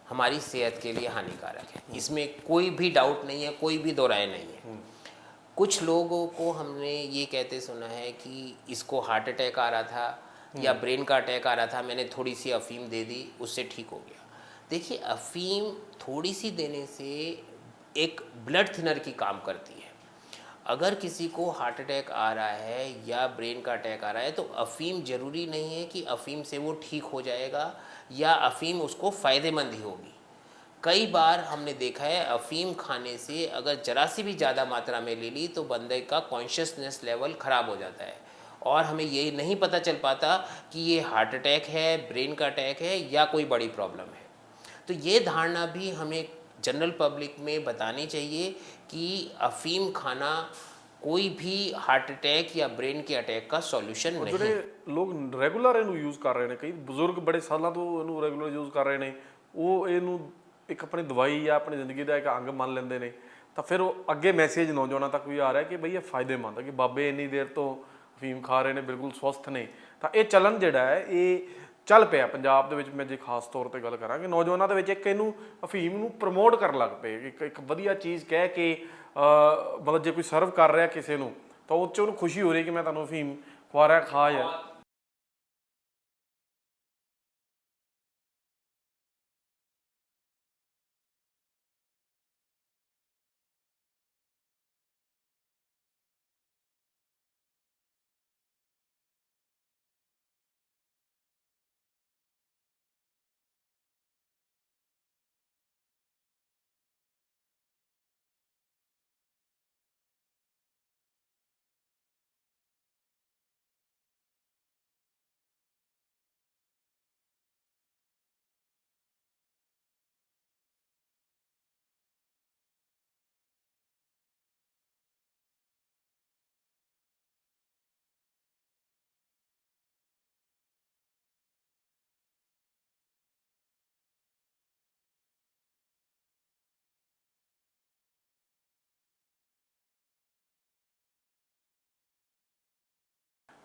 हमारी सेहत के लिए हानिकारक है, इसमें कोई भी डाउट नहीं है, कोई भी दो राय नहीं है। कुछ लोगों को हमने ये कहते सुना है कि इसको हार्ट अटैक आ रहा था या ब्रेन का अटैक आ रहा था, मैंने थोड़ी सी अफीम दे दी, उससे ठीक हो गया। देखिए अफीम थोड़ी सी देने से एक ब्लड थिनर की काम करती है। अगर किसी को हार्ट अटैक आ रहा है या ब्रेन का अटैक आ रहा है तो अफ़ीम ज़रूरी नहीं है कि अफ़ीम से वो ठीक हो जाएगा या अफ़ीम उसको फ़ायदेमंद ही होगी। कई बार हमने देखा है अफ़ीम खाने से अगर ज़रा सी भी ज़्यादा मात्रा में ले ली तो बंदे का कॉन्शियसनेस लेवल ख़राब हो जाता है और हमें ये नहीं पता चल पाता कि ये हार्ट अटैक है, ब्रेन का अटैक है या कोई बड़ी प्रॉब्लम है। तो ये धारणा भी हमें जनरल पब्लिक में बतानी चाहिए कि अफीम खाना कोई भी हार्ट अटैक या ब्रेन के अटैक का सॉल्यूशन नहीं। ਜਿਹੜੇ ਲੋਕ ਰੈਗੂਲਰ ਇਹਨੂੰ ਯੂਜ਼ ਕਰ ਰਹੇ ਨੇ, ਕਈ ਬਜ਼ੁਰਗ ਬੜੇ ਸਾਲਾਂ ਤੋਂ ਇਹਨੂੰ ਰੈਗੂਲਰ ਯੂਜ਼ ਕਰ ਰਹੇ ਨੇ, ਉਹ ਇਹਨੂੰ ਇੱਕ ਆਪਣੀ ਦਵਾਈ ਜਾਂ ਆਪਣੀ ਜ਼ਿੰਦਗੀ ਦਾ ਇੱਕ ਅੰਗ ਮੰਨ ਲੈਂਦੇ ਨੇ, ਤਾਂ ਫਿਰ ਉਹ ਅੱਗੇ ਮੈਸੇਜ ਨੌਜਵਾਨਾਂ ਤੱਕ ਵੀ ਆ ਰਿਹਾ ਕਿ ਬਈ ਇਹ ਫਾਇਦੇਮੰਦ ਹੈ, ਕਿ ਬਾਬੇ ਇੰਨੀ ਦੇਰ ਤੋਂ ਅਫੀਮ ਖਾ ਰਹੇ ਨੇ, ਬਿਲਕੁਲ ਸਵਸਥ ਨੇ। ਤਾਂ ਇਹ ਚੱਲਣ ਜਿਹੜਾ ਹੈ ਇਹ ਚੱਲ ਪਿਆ ਪੰਜਾਬ ਦੇ ਵਿੱਚ। ਮੈਂ ਜੇ ਖਾਸ ਤੌਰ ਤੇ ਗੱਲ ਕਰਾਂ ਕਿ ਨੌਜਵਾਨਾਂ ਦੇ ਵਿੱਚ ਇੱਕ ਇਹਨੂੰ ਅਫੀਮ ਨੂੰ ਪ੍ਰਮੋਟ ਕਰਨ ਲੱਗ ਪਏ, ਇੱਕ ਵਧੀਆ ਚੀਜ਼ ਕਹਿ ਕੇ ਮਤਲਬ ਜੇ ਕੋਈ ਸਰਵ ਕਰ ਰਿਹਾ ਕਿਸੇ ਨੂੰ ਤਾਂ ਉਹ 'ਚ ਉਹਨੂੰ ਖੁਸ਼ੀ ਹੋ ਰਹੀ ਕਿ ਮੈਂ ਤੁਹਾਨੂੰ ਅਫੀਮ ਖਵਾ ਰਿਹਾ, ਖਾ ਜਾ।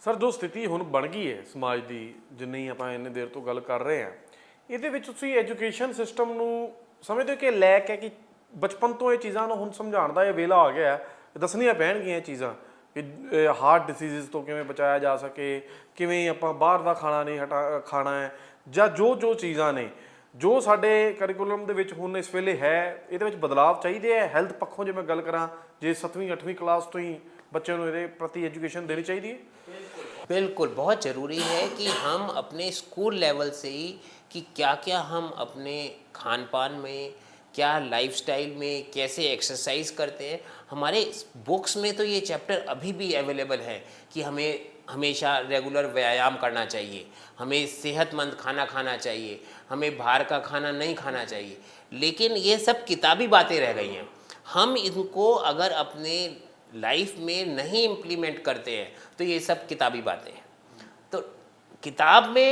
ਸਰ ਜੋ ਸਥਿਤੀ ਹੁਣ ਬਣ ਗਈ ਹੈ ਸਮਾਜ ਦੀ, ਜਿੰਨੀ ਆਪਾਂ ਇੰਨੇ ਦੇਰ ਤੋਂ ਗੱਲ ਕਰ ਰਹੇ ਹਾਂ, ਇਹਦੇ ਵਿੱਚ ਤੁਸੀਂ ਐਜੂਕੇਸ਼ਨ ਸਿਸਟਮ ਨੂੰ ਸਮਝਦੇ ਹੋ ਕਿ ਲੈਕ ਹੈ ਕਿ ਬਚਪਨ ਤੋਂ ਇਹ ਚੀਜ਼ਾਂ ਨੂੰ ਹੁਣ ਸਮਝਾਉਣ ਦਾ ਇਹ ਵੇਲਾ ਆ ਗਿਆ ਹੈ, ਦੱਸਣੀਆਂ ਪੈਣਗੀਆਂ ਇਹ ਚੀਜ਼ਾਂ ਕਿ ਹਾਰਟ ਡਿਸੀਜ਼ਸ ਤੋਂ ਕਿਵੇਂ ਬਚਾਇਆ ਜਾ ਸਕੇ, ਕਿਵੇਂ ਆਪਾਂ ਬਾਹਰ ਦਾ ਖਾਣਾ ਨਹੀਂ ਖਾਣਾ ਹੈ, ਜਾਂ ਜੋ ਜੋ ਚੀਜ਼ਾਂ ਨੇ ਜੋ ਸਾਡੇ ਕਰਿਕੂਲਮ ਦੇ ਵਿੱਚ ਹੁਣ ਇਸ ਵੇਲੇ ਹੈ, ਇਹਦੇ ਵਿੱਚ ਬਦਲਾਅ ਚਾਹੀਦੇ ਹੈ ਹੈਲਥ ਪੱਖੋਂ। ਜੇ ਮੈਂ ਗੱਲ ਕਰਾਂ, ਜੇ 7ਵੀਂ 8ਵੀਂ ਕਲਾਸ ਤੋਂ ही बच्चों को ਇਹਦੇ प्रति एजुकेशन देनी चाहिए। बिल्कुल, बहुत ज़रूरी है कि हम अपने स्कूल लेवल से ही कि क्या क्या हम अपने खान पान में, क्या लाइफस्टाइल में, कैसे एक्सरसाइज करते हैं। हमारे बुक्स में तो ये चैप्टर अभी भी अवेलेबल है कि हमें हमेशा रेगुलर व्यायाम करना चाहिए, हमें सेहतमंद खाना खाना चाहिए, हमें बाहर का खाना नहीं खाना चाहिए, लेकिन ये सब किताबी बातें रह गई हैं। हम इनको अगर अपने लाइफ में नहीं इम्प्लीमेंट करते हैं तो ये सब किताबी बातें हैं। तो किताब में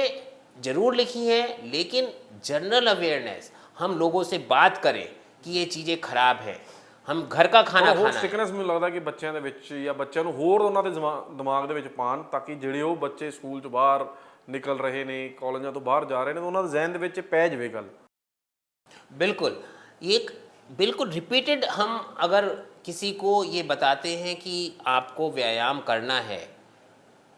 ज़रूर लिखी हैं, लेकिन जनरल अवेयरनेस हम लोगों से बात करें कि ये चीज़ें ख़राब हैं, हम घर का खाना ਹੋਰ खाना है। ਸਿਕਨੈਸ ਮੈਨੂੰ ਲੱਗਦਾ ਕਿ ਬੱਚਿਆਂ ਦੇ ਵਿੱਚ ਜਾਂ ਬੱਚਿਆਂ ਨੂੰ ਹੋਰ ਉਹਨਾਂ ਦੇ ਦਿਮਾਗ ਦੇ ਵਿੱਚ ਪਾਣ, ਤਾਂ ਕਿ ਜਿਹੜੇ ਉਹ ਬੱਚੇ ਸਕੂਲ ਤੋਂ ਬਾਹਰ ਨਿਕਲ ਰਹੇ ਨੇ, ਕਾਲਜਾਂ ਤੋਂ ਬਾਹਰ ਜਾ ਰਹੇ ਨੇ, ਤਾਂ ਉਹਨਾਂ ਦੇ ਜ਼ਿਹਨ ਦੇ ਵਿੱਚ ਪੈ ਜਾਵੇ ਗੱਲ। बिल्कुल, एक बिल्कुल रिपीटेड हम अगर किसी को ये बताते हैं कि आपको व्यायाम करना है,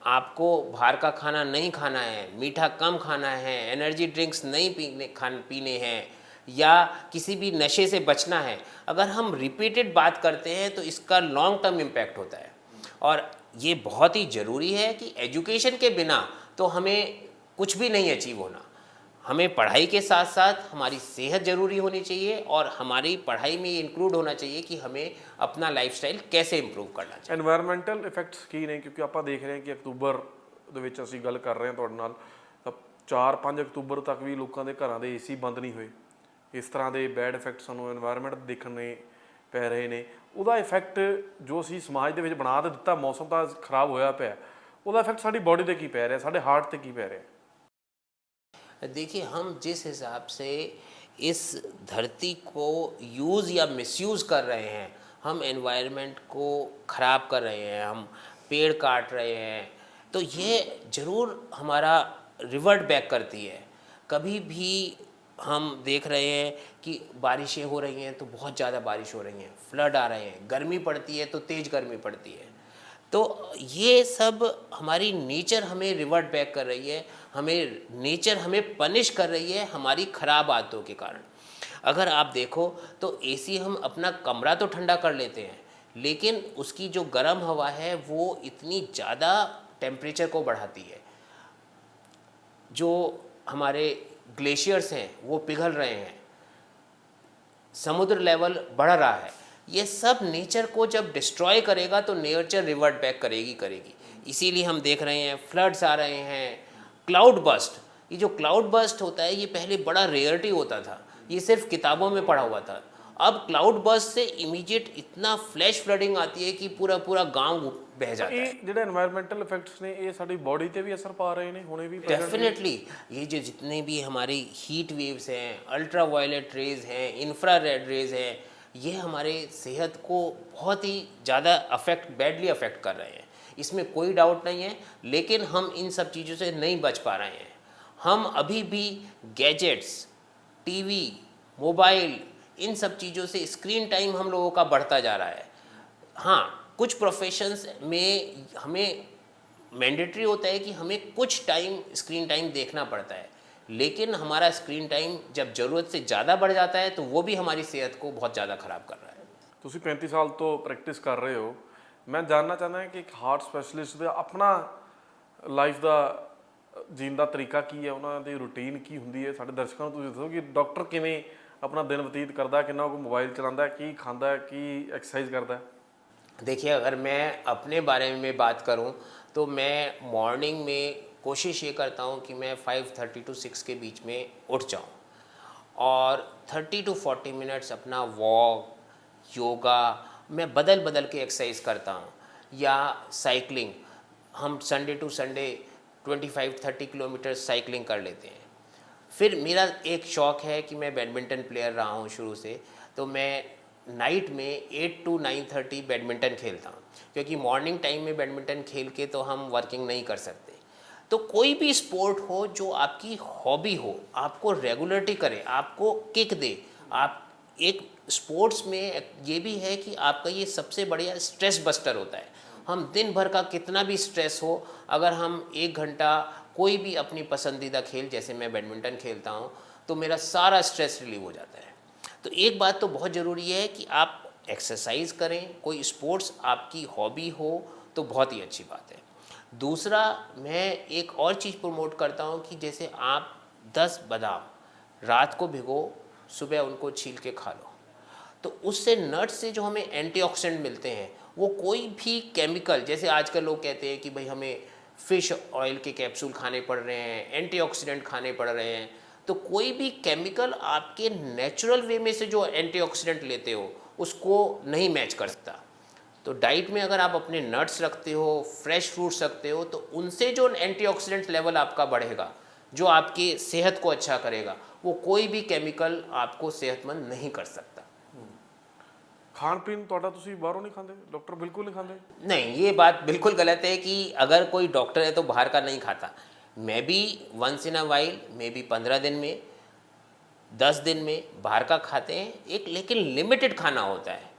आपको बाहर का खाना नहीं खाना है, मीठा कम खाना है, एनर्जी ड्रिंक्स नहीं पीने हैं, या किसी भी नशे से बचना है, अगर हम रिपीटेड बात करते हैं तो इसका लॉन्ग टर्म इम्पैक्ट होता है। और ये बहुत ही ज़रूरी है कि एजुकेशन के बिना तो हमें कुछ भी नहीं अचीव होना। हमें पढ़ाई के साथ साथ हमारी सेहत ज़रूरी होनी चाहिए, और हमारी पढ़ाई में ये इंक्लूड होना चाहिए कि हमें अपना लाइफस्टाइल कैसे इंप्रूव करना चाहिए। एनवायरमेंटल इफेक्ट्स ਕੀ ਨੇ, ਕਿਉਂਕਿ ਆਪਾਂ ਦੇਖ ਰਹੇ ਹਾਂ ਕਿ ਅਕਤੂਬਰ ਦੇ ਵਿੱਚ ਅਸੀਂ ਗੱਲ ਕਰ ਰਹੇ ਹਾਂ ਤੁਹਾਡੇ ਨਾਲ, ਤਾਂ 4-5 ਅਕਤੂਬਰ ਤੱਕ ਵੀ ਲੋਕਾਂ ਦੇ ਘਰਾਂ ਦੇ ਏਸੀ ਬੰਦ ਨਹੀਂ ਹੋਏ। ਇਸ ਤਰ੍ਹਾਂ ਦੇ ਬੈਡ ਇਫੈਕਟ ਸਾਨੂੰ ਐਨਵਾਇਰਨਮੈਂਟ ਦੇਖਣੇ ਪੈ ਰਹੇ ਨੇ। ਉਹਦਾ ਇਫੈਕਟ ਜੋ ਅਸੀਂ ਸਮਾਜ ਦੇ ਵਿੱਚ ਬਣਾ ਤਾਂ ਦਿੱਤਾ, ਮੌਸਮ ਤਾਂ ਖਰਾਬ ਹੋਇਆ ਪਿਆ, ਉਹਦਾ ਇਫੈਕਟ ਸਾਡੀ ਬਾਡੀ ਤੇ ਕੀ ਪੈ ਰਿਹਾ, ਸਾਡੇ ਹਾਰਟ ਤੇ ਕੀ ਪੈ ਰਿਹਾ। देखिए, हम जिस हिसाब से इस धरती को यूज़ या मिसयूज़ कर रहे हैं, हम एनवायरनमेंट को ख़राब कर रहे हैं, हम पेड़ काट रहे हैं, तो ये ज़रूर हमारा रिवर्ट बैक करती है। कभी भी हम देख रहे हैं कि बारिशें हो रही हैं तो बहुत ज़्यादा बारिश हो रही हैं, फ्लड आ रहे हैं, गर्मी पड़ती है तो तेज़ गर्मी पड़ती है। तो ये सब हमारी नेचर हमें रिवर्ट बैक कर रही है, हमें नेचर हमें पनिश कर रही है हमारी ख़राब आदतों के कारण। अगर आप देखो तो एसी हम अपना कमरा तो ठंडा कर लेते हैं, लेकिन उसकी जो गर्म हवा है वो इतनी ज़्यादा टेम्परेचर को बढ़ाती है। जो हमारे ग्लेशियर्स हैं वो पिघल रहे हैं, समुद्र लेवल बढ़ रहा है, ये सब नेचर को जब डिस्ट्रॉय करेगा तो नेचर रिवर्ट बैक करेगी। इसीलिए हम देख रहे हैं फ्लड्स आ रहे हैं, क्लाउड बस्ट। ये जो क्लाउड बस्ट होता है ये पहले बड़ा रेयरिटी होता था, ये सिर्फ किताबों में पढ़ा हुआ था। अब क्लाउड बस्ट से इमीडिएट इतना फ्लैश फ्लडिंग आती है कि पूरा गांव बह जाता है। ਜਿਹੜੇ एनवायरमेंटल इफेक्ट्स ने ये साडी बॉडी पे भी असर पा रहे हैं, हुणे भी डेफिनेटली। ये जो जितने भी हमारी हीट वेव्स हैं, अल्ट्रा वायलेट रेज हैं, इंफ्रारेड रेज हैं, ये हमारे सेहत को बहुत ही ज़्यादा बैडली अफेक्ट कर रहे हैं, इसमें कोई डाउट नहीं है। लेकिन हम इन सब चीज़ों से नहीं बच पा रहे हैं। हम अभी भी गैजेट्स, टीवी, मोबाइल, इन सब चीज़ों से स्क्रीन टाइम हम लोगों का बढ़ता जा रहा है। हाँ, कुछ प्रोफेशंस में हमें मैंडेटरी होता है कि हमें कुछ टाइम स्क्रीन टाइम देखना पड़ता है, लेकिन हमारा स्क्रीन टाइम जब ज़रूरत से ज़्यादा बढ़ जाता है तो वो भी हमारी सेहत को बहुत ज़्यादा ख़राब कर रहा है। ਤੁਸੀਂ 35 ਸਾਲ ਤੋਂ ਪ੍ਰੈਕਟਿਸ ਕਰ ਰਹੇ ਹੋ, ਮੈਂ ਜਾਣਨਾ ਚਾਹੁੰਦਾ ਹਾਂ ਕਿ ਇੱਕ ਹਾਰਟ ਸਪੈਸ਼ਲਿਸਟ ਦਾ ਆਪਣਾ ਲਾਈਫ ਦਾ ਜੀਣ ਦਾ ਤਰੀਕਾ ਕੀ ਹੈ, ਉਹਨਾਂ ਦੀ ਰੂਟੀਨ ਕੀ ਹੁੰਦੀ ਹੈ। ਸਾਡੇ ਦਰਸ਼ਕਾਂ ਨੂੰ ਤੁਸੀਂ ਦੱਸੋ ਕਿ ਡਾਕਟਰ ਕਿਵੇਂ अपना दिन व्यतीत करता है, कितना को मोबाइल चलाता है, की खाता है, की एक्सरसाइज करता है। देखिए, अगर मैं अपने बारे में बात करूं तो मैं मॉर्निंग में कोशिश ये करता हूं कि मैं 5:30 to 6 के बीच में उठ जाऊं और 30 to 40 मिनट्स अपना वॉक, योगा मैं बदल के एक्सरसाइज करता हूं, या साइकिलिंग। हम Sunday to Sunday 25-30 kilometre cycling कर लेते हैं। फिर मेरा एक शौक़ है कि मैं बैडमिंटन प्लेयर रहा हूँ शुरू से, तो मैं नाइट में 8 to 9:30 बैडमिंटन खेलता हूँ, क्योंकि मॉर्निंग टाइम में बैडमिंटन खेल के तो हम वर्किंग नहीं कर सकते। तो कोई भी स्पोर्ट हो जो आपकी हॉबी हो, आपको रेगुलरिटी करे, आपको किक दे। आप एक स्पोर्ट्स में ये भी है कि आपका ये सबसे बढ़िया स्ट्रेस बस्टर होता है। हम दिन भर का कितना भी स्ट्रेस हो, अगर हम 1 घंटा कोई भी अपनी पसंदीदा खेल, जैसे मैं बैडमिंटन खेलता हूँ, तो मेरा सारा स्ट्रेस रिलीव हो जाता है। तो एक बात तो बहुत ज़रूरी है कि आप एक्सरसाइज करें, कोई स्पोर्ट्स आपकी हॉबी हो तो बहुत ही अच्छी बात है। दूसरा, मैं एक और चीज़ प्रमोट करता हूँ कि जैसे आप 10 बादाम रात को भिगो, सुबह उनको छील के खा लो, तो उससे नट्स से जो हमें एंटीऑक्सीडेंट मिलते हैं, वो कोई भी केमिकल, जैसे आजकल लोग कहते हैं कि भाई हमें फ़िश ऑयल के कैप्सूल खाने पड़ रहे हैं, एंटीऑक्सीडेंट खाने पड़ रहे हैं, तो कोई भी केमिकल आपके नेचुरल वे में से जो एंटीऑक्सीडेंट लेते हो उसको नहीं मैच कर सकता। तो डाइट में अगर आप अपने नट्स रखते हो, फ्रेश फ्रूट्स रखते हो, तो उनसे जो एंटीऑक्सीडेंट लेवल आपका बढ़ेगा, जो आपकी सेहत को अच्छा करेगा, वो कोई भी केमिकल आपको सेहतमंद नहीं कर सकता। खाण पीन ਤੁਹਾਡਾ ਤੁਸੀਂ ਬਾਹਰੋਂ नहीं खाते? डॉक्टर बिल्कुल नहीं खाते? नहीं, ये बात बिल्कुल गलत है कि अगर कोई डॉक्टर है तो बाहर का नहीं खाता। मैं भी once in a while, maybe 15 दिन में, 10 दिन में बाहर का खाते हैं, एक लेकिन लिमिटेड खाना होता है।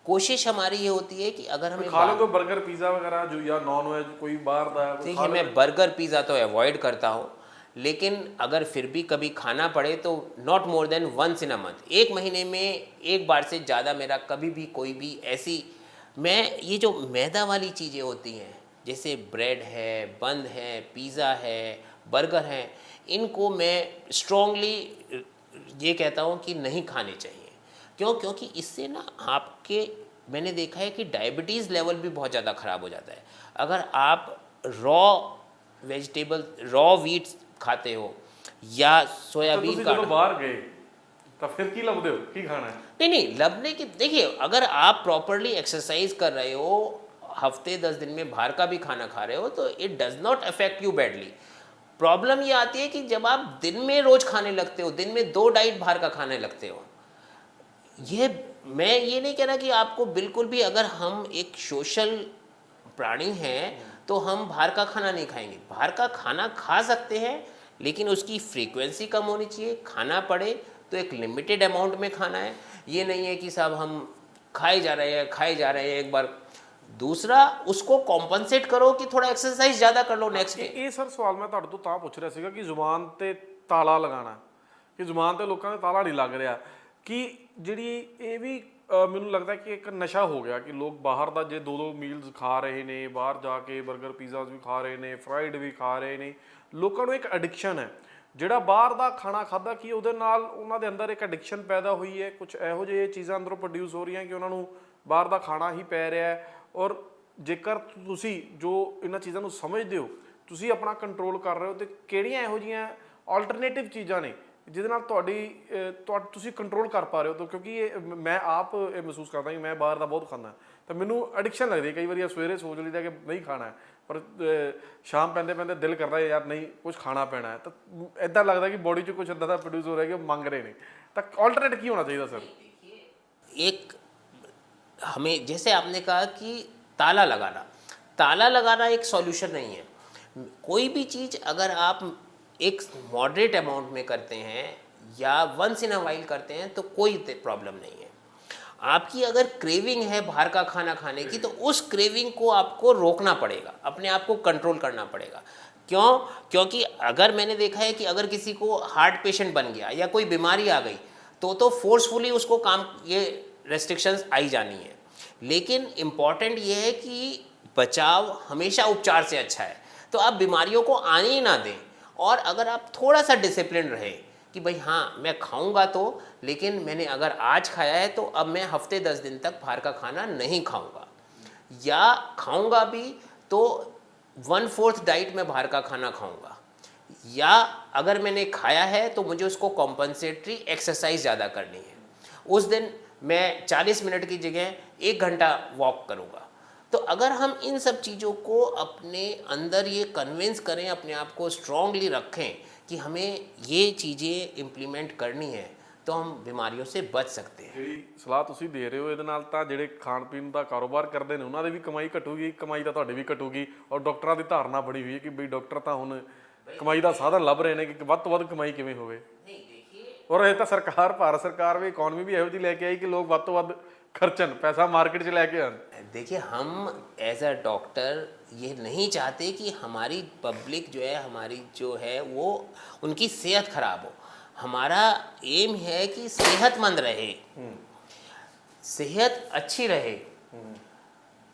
कोशिश हमारी ये होती है कि अगर हमें खा लो तो बर्गर पिज़्ज़ा वगैरह जो, या नॉन वेज कोई बाहर दा कोई देखिए, खा लो। मैं बर्गर पिज़्ज़ा तो अवॉइड करता हूँ, लेकिन अगर फिर भी कभी खाना पड़े तो not more than once in a month, 1 महीने में एक बार से ज़्यादा मेरा कभी भी कोई भी ऐसी, मैं ये जो मैदा वाली चीज़ें होती हैं, जैसे ब्रेड है, बन है, पिज़्ज़ा है, बर्गर है, इनको मैं स्ट्रॉन्गली ये कहता हूँ कि नहीं खाने चाहिए। क्यों? क्योंकि इससे ना आपके, मैंने देखा है कि डायबिटीज़ लेवल भी बहुत ज़्यादा ख़राब हो जाता है। अगर आप रॉ वेजिटेबल, रॉ वीट खाते हो या तो सोयाबीन ਤੁਸੀਂ का, ਜਦੋਂ ਬਾਹਰ ਗਏ ਤਾਂ ਫਿਰ ਕੀ ਲੱਭਦੇ ਹੋ, ਕੀ ਖਾਣਾ है? नहीं लबने की, देखिए अगर आप प्रॉपरली एक्सरसाइज कर रहे हो, हफ्ते 10 दिन में बाहर का भी खाना खा रहे हो, तो it does not affect you badly. Problem ये आती है कि जब आप दिन में रोज खाने लगते हो, दिन में 2 डाइट बाहर का खाने लगते हो। ये, मैं ये नहीं कह रहा कि आपको बिल्कुल भी, अगर हम एक सोशल प्राणी हैं तो हम बाहर का खाना नहीं खाएंगे। बाहर का खाना खा सकते हैं, लेकिन उसकी फ्रीक्वेंसी कम होनी चाहिए। खाना पड़े तो एक लिमिटेड अमाउंट में खाना है। ये नहीं है कि साहब हम खाए जा रहे हैं एक बार। दूसरा, उसको कॉम्पनसेट करो कि थोड़ा एक्सरसाइज ज़्यादा कर लो नेक्स्ट डे। ਇਹ ਸਰ ਸਵਾਲ ਮੈਂ ਤੁਹਾਡੇ ਤੋਂ ਤਾਂ ਪੁੱਛ ਰਿਹਾ ਸੀਗਾ ਕਿ ਜ਼ੁਬਾਨ ਤੇ ਤਾਲਾ ਲਗਾਉਣਾ, ਕਿ ਜ਼ੁਬਾਨ ਤੇ ਲੋਕਾਂ ਦੇ ਤਾਲਾ ਨਹੀਂ ਲੱਗ ਰਿਹਾ, ਕਿ ਜਿਹੜੀ ਇਹ ਵੀ ਮੈਨੂੰ ਲੱਗਦਾ ਕਿ ਇੱਕ ਨਸ਼ਾ ਹੋ ਗਿਆ ਕਿ ਲੋਕ ਬਾਹਰ ਦਾ ਜੇ 2-2 ਮੀਲਸ ਖਾ ਰਹੇ ਨੇ, ਬਾਹਰ ਜਾ ਕੇ 버ਗਰ ਪੀਜ਼ਾਸ ਵੀ ਖਾ ਰਹੇ ਨੇ, ਫਰਾਈਡ ਵੀ ਖਾ ਰਹੇ ਨੇ, ਲੋਕਾਂ ਨੂੰ ਇੱਕ ਐਡਿਕਸ਼ਨ ਹੈ। ਜਿਹੜਾ ਬਾਹਰ ਦਾ ਖਾਣਾ ਖਾਦਾ ਕਿ ਉਹਦੇ ਨਾਲ ਉਹਨਾਂ ਦੇ ਅੰਦਰ ਇੱਕ ਐਡਿਕਸ਼ਨ ਪੈਦਾ ਹੋਈ ਹੈ, ਕੁਝ ਇਹੋ ਜਿਹੇ ਚੀਜ਼ਾਂ ਅੰਦਰੋਂ ਪ੍ਰੋਡਿਊਸ ਹੋ ਰਹੀਆਂ ਕਿ ਉਹਨਾਂ ਨੂੰ ਬਾਹਰ ਦਾ ਖਾਣਾ ਹੀ ਪੈ ਰਿਹਾ ਹੈ। ਔਰ ਜੇਕਰ ਤੁਸੀਂ ਜੋ ਇਹਨਾਂ ਚੀਜ਼ਾਂ ਨੂੰ ਸਮਝਦੇ ਹੋ, ਤੁਸੀਂ ਆਪਣਾ ਕੰਟਰੋਲ ਕਰ ਰਹੇ ਹੋ, ਤੇ ਕਿਹੜੀਆਂ ਇਹੋ ਜਿਹੀਆਂ ਆਲਟਰਨੇਟਿਵ ਚੀਜ਼ਾਂ ਨੇ ਜਿਹਦੇ ਨਾਲ ਤੁਸੀਂ ਕੰਟਰੋਲ ਕਰ ਪਾ ਰਹੇ ਹੋ? ਤਾਂ ਕਿਉਂਕਿ ਇਹ ਮੈਂ ਆਪ ਇਹ ਮਹਿਸੂਸ ਕਰਦਾ ਕਿ ਮੈਂ ਬਾਹਰ ਦਾ ਬਹੁਤ ਖਾਂਦਾ, ਤਾਂ ਮੈਨੂੰ ਐਡਿਕਸ਼ਨ ਲੱਗਦੀ ਹੈ। ਕਈ ਵਾਰੀ ਸਵੇਰੇ ਸੋਚ ਲਈਦਾ ਕਿ ਨਹੀਂ ਖਾਣਾ ਹੈ, ਪਰ ਸ਼ਾਮ ਪੈਂਦੇ ਪੈਂਦੇ ਦਿਲ ਕਰਦਾ ਯਾਰ ਨਹੀਂ ਕੁਝ ਖਾਣਾ ਪੈਣਾ ਹੈ, ਤਾਂ ਇੱਦਾਂ ਲੱਗਦਾ ਕਿ ਬੋਡੀ 'ਚ ਕੁਝ ਇੱਦਾਂ ਦਾ ਪ੍ਰੋਡਿਊਸ ਹੋ ਰਿਹਾ ਕਿ ਉਹ ਮੰਗ ਰਹੇ ਨੇ। ਤਾਂ ਆਲਟਰਨੇਟ ਕੀ ਹੋਣਾ ਚਾਹੀਦਾ ਸਰ? एक, हमें जैसे आपने कहा कि ताला लगाना एक सॉल्यूशन नहीं है। कोई भी चीज़ अगर आप एक मॉडरेट अमाउंट में करते हैं या वंस इन अ वाइल करते हैं तो कोई प्रॉब्लम नहीं है। आपकी अगर क्रेविंग है बाहर का खाना खाने की, तो उस क्रेविंग को आपको रोकना पड़ेगा, अपने आप को कंट्रोल करना पड़ेगा। क्यों? क्योंकि अगर मैंने देखा है कि अगर किसी को हार्ट पेशेंट बन गया या कोई बीमारी आ गई तो फोर्सफुली उसको काम, ये रेस्ट्रिक्शंस आई जानी है। लेकिन इम्पॉर्टेंट ये है कि बचाव हमेशा उपचार से अच्छा है। तो आप बीमारियों को आने ही ना दें, और अगर आप थोड़ा सा डिसिप्लिन रहे कि भाई हाँ मैं खाऊंगा तो, लेकिन मैंने अगर आज खाया है तो अब मैं हफ्ते 10 दिन तक बाहर का खाना नहीं खाऊंगा, या खाऊंगा भी तो 1/4 डाइट में बाहर का खाना खाऊंगा, या अगर मैंने खाया है तो मुझे उसको कॉम्पनसेटरी एक्सरसाइज ज़्यादा करनी है। उस दिन मैं 40 मिनट की जगह 1 घंटा वॉक करूँगा। तो अगर हम इन सब चीज़ों को अपने अंदर ये कन्विंस करें, अपने आप को स्ट्रांगली रखें कि हमें ये चीज़ें इम्प्लीमेंट करनी है, तो हम बीमारियों से बच सकते हैं। ਜਿਹੜੀ ਸਲਾਹ ਤੁਸੀਂ ਦੇ ਰਹੇ ਹੋ ਇਹਦੇ ਨਾਲ ਤਾਂ ਜਿਹੜੇ ਖਾਣ ਪੀਣ ਦਾ ਕਾਰੋਬਾਰ ਕਰਦੇ ਨੇ ਉਹਨਾਂ ਦੀ ਵੀ ਕਮਾਈ ਘਟੂਗੀ, ਕਮਾਈ ਤਾਂ ਤੁਹਾਡੀ ਵੀ ਘਟੂਗੀ, ਔਰ ਡਾਕਟਰਾਂ ਦੀ ਧਾਰਨਾ ਬਣੀ ਹੋਈ ਹੈ ਕਿ ਬਈ ਡਾਕਟਰ ਤਾਂ ਹੁਣ ਕਮਾਈ ਦਾ ਸਾਧਨ ਲੱਭ ਰਹੇ ਨੇ ਕਿ ਵੱਧ ਤੋਂ ਵੱਧ ਕਮਾਈ ਕਿਵੇਂ ਹੋਵੇ। नहीं देखिए, ਔਰ ਇਹ ਤਾਂ ਸਰਕਾਰ, ਭਾਰਤ ਸਰਕਾਰ ਵੀ ਇਕਨੋਮੀ ਵੀ ਇਹੋ ਜਿਹੀ ਲੈ ਕੇ ਆਈ ਕਿ ਲੋਕ ਵੱਧ ਤੋਂ ਵੱਧ ਖਰਚਣ, ਪੈਸਾ ਮਾਰਕੀਟ 'ਚ ਲੈ ਕੇ ਆਣ। देखिए हम एज अ डॉक्टर ये नहीं चाहते कि हमारी पब्लिक जो है, हमारी जो है वो उनकी सेहत खराब हो। हमारा एम है कि सेहतमंद रहे, सेहत अच्छी रहे,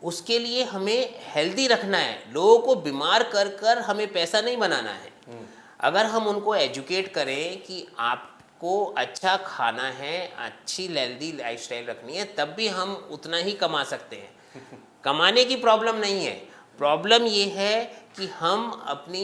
उसके लिए हमें हेल्दी रखना है। लोगों को बीमार कर कर हमें पैसा नहीं बनाना है। अगर हम उनको एजुकेट करें कि आपको अच्छा खाना है, अच्छी हेल्दी लाइफस्टाइल रखनी है, तब भी हम उतना ही कमा सकते हैं। कमाने की प्रॉब्लम नहीं है, प्रॉब्लम ये है कि हम अपनी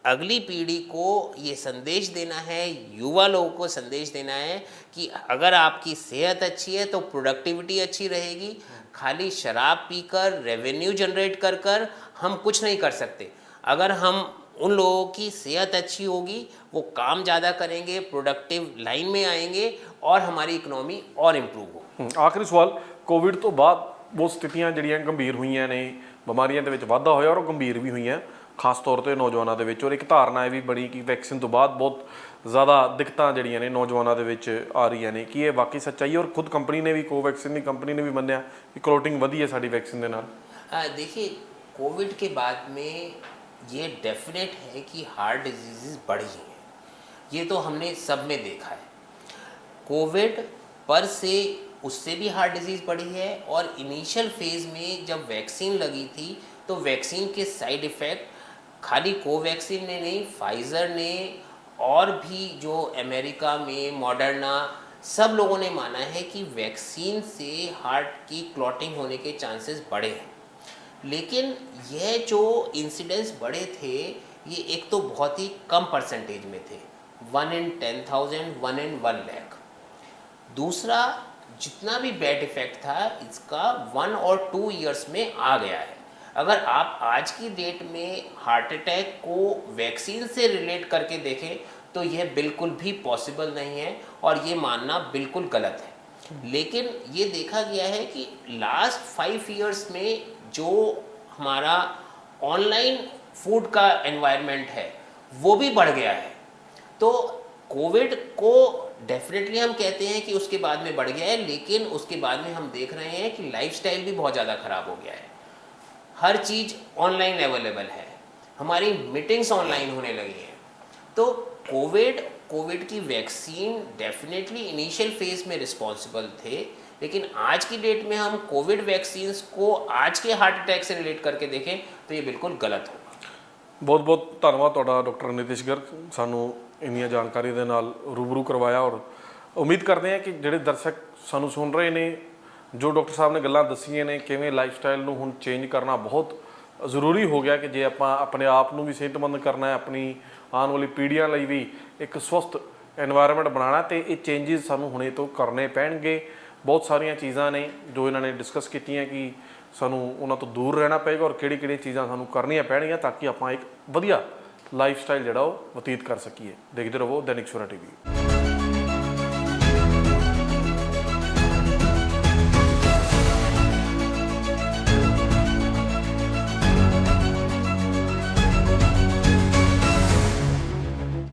अगली पीढ़ी को ये संदेश देना है, युवा लोगों को संदेश देना है कि अगर आपकी सेहत अच्छी है तो प्रोडक्टिविटी अच्छी रहेगी। खाली शराब पीकर रेवेन्यू जनरेट कर कर हम कुछ नहीं कर सकते। अगर हम उन लोगों की सेहत अच्छी होगी, वो काम ज़्यादा करेंगे, प्रोडक्टिव लाइन में आएंगे और हमारी इकनॉमी और इम्प्रूव हो। ਆਖਰੀ ਸਵਾਲ, ਕੋਵਿਡ ਤੋਂ ਬਾਅਦ ਬਹੁਤ ਸਥਿਤੀਆਂ ਜਿਹੜੀਆਂ ਗੰਭੀਰ ਹੋਈਆਂ ਨੇ, ਬਿਮਾਰੀਆਂ ਦੇ ਵਿੱਚ ਵਾਧਾ ਹੋਇਆ ਔਰ ਉਹ ਗੰਭੀਰ ਵੀ ਹੋਈਆਂ, ਖਾਸ ਤੌਰ ਤੇ ਨੌਜਵਾਨਾਂ ਦੇ ਵਿੱਚ। ਔਰ ਇੱਕ ਧਾਰਨਾ ਇਹ ਵੀ ਬਣੀ ਕਿ ਵੈਕਸੀਨ ਤੋਂ ਬਾਅਦ ਬਹੁਤ ਜ਼ਿਆਦਾ ਦਿੱਕਤਾਂ ਜਿਹੜੀਆਂ ਨੇ ਨੌਜਵਾਨਾਂ ਦੇ ਵਿੱਚ ਆ ਰਹੀਆਂ ਨੇ। ਕੀ ਇਹ ਵਾਕਈ ਸੱਚਾਈ? ਔਰ ਖੁਦ ਕੰਪਨੀ ਨੇ ਵੀ, ਕੋਵੈਕਸੀਨ ਦੀ ਕੰਪਨੀ ਨੇ ਵੀ ਮੰਨਿਆ ਕਿ ਕਲੋਟਿੰਗ ਵਧੀ ਹੈ ਸਾਡੀ ਵੈਕਸੀਨ ਦੇ ਨਾਲ। देखिए, कोविड के बाद में ये डेफिनेट है कि हार्ट डिजीज़ बढ़ी हैं। ये तो हमने सब में देखा है। कोविड पर से उससे भी हार्ट डिजीज़ बढ़ी है। और इनिशियल फेज़ में जब वैक्सीन लगी थी तो वैक्सीन के साइड इफ़ेक्ट खाली कोवैक्सीन ने नहीं, फाइज़र ने और भी जो अमेरिका में मॉडर्ना, सब लोगों ने माना है कि वैक्सीन से हार्ट की क्लॉटिंग होने के चांसेस बढ़े हैं। लेकिन यह जो इंसिडेंट्स बढ़े थे, ये एक तो बहुत ही कम परसेंटेज में थे, 1 in 10,000, 1 in 1 lakh। दूसरा, जितना भी बैड इफ़ेक्ट था इसका 1 और 2 ईयर्स में आ गया है। अगर आप आज की डेट में हार्ट अटैक को वैक्सीन से रिलेट करके देखें तो यह बिल्कुल भी पॉसिबल नहीं है और ये मानना बिल्कुल गलत है। लेकिन ये देखा गया है कि लास्ट 5 ईयर्स में जो हमारा ऑनलाइन फूड का एनवायरनमेंट है वो भी बढ़ गया है। तो कोविड को डेफिनेटली हम कहते हैं कि उसके बाद में बढ़ गया है, लेकिन उसके बाद में हम देख रहे हैं कि लाइफस्टाइल भी बहुत ज़्यादा ख़राब हो गया है। हर चीज़ ऑनलाइन अवेलेबल है, हमारी मीटिंग्स ऑनलाइन होने लगी हैं। तो कोविड की वैक्सीन डेफिनेटली इनिशियल फेज़ में रिस्पॉन्सिबल थे, लेकिन आज की डेट में हम कोविड वैक्सीन्स को आज के हार्ट अटैक से रिलेट करके देखें तो ये बिल्कुल गलत होगा। ਬਹੁਤ ਬਹੁਤ ਧੰਨਵਾਦ ਤੁਹਾਡਾ ਡਾਕਟਰ ਨਿਤਿਸ਼ ਗਰਗ, ਸਾਨੂੰ ਇੰਨੀਆਂ ਜਾਣਕਾਰੀ ਦੇ ਨਾਲ ਰੂਬਰੂ ਕਰਵਾਇਆ। ਔਰ ਉਮੀਦ ਕਰਦੇ ਹਾਂ ਕਿ ਜਿਹੜੇ ਦਰਸ਼ਕ ਸਾਨੂੰ ਸੁਣ ਰਹੇ ਨੇ, ਜੋ ਡਾਕਟਰ ਸਾਹਿਬ ਨੇ ਗੱਲਾਂ ਦੱਸੀਆਂ ਨੇ, ਕਿਵੇਂ ਲਾਈਫਸਟਾਈਲ ਨੂੰ ਹੁਣ ਚੇਂਜ ਕਰਨਾ ਬਹੁਤ ਜ਼ਰੂਰੀ ਹੋ ਗਿਆ ਕਿ ਜੇ ਆਪਾਂ ਆਪਣੇ ਆਪ ਨੂੰ ਵੀ ਸਿਹਤਮੰਦ ਕਰਨਾ ਹੈ, ਆਪਣੀ ਆਉਣ ਵਾਲੀ ਪੀੜ੍ਹੀਆਂ ਲਈ ਵੀ ਇੱਕ ਸਵਸਥ एनवायरनमेंट बनाना, तो ये चेंजिज सानू हुणे तो करने पैणगे। बहुत सारिया चीज़ां ने जो इन्होंने डिस्कस कीतियां कि सानू उन्हां तो दूर रहना पेगा और किहड़ी-किहड़ी चीज़ां सानू करनियां पैणगियां ताकि आपां एक वधिया लाइफ स्टाइल जिहड़ा वो बतीत कर सकीए। देखते रहो दैनिक सवेरा टीवी।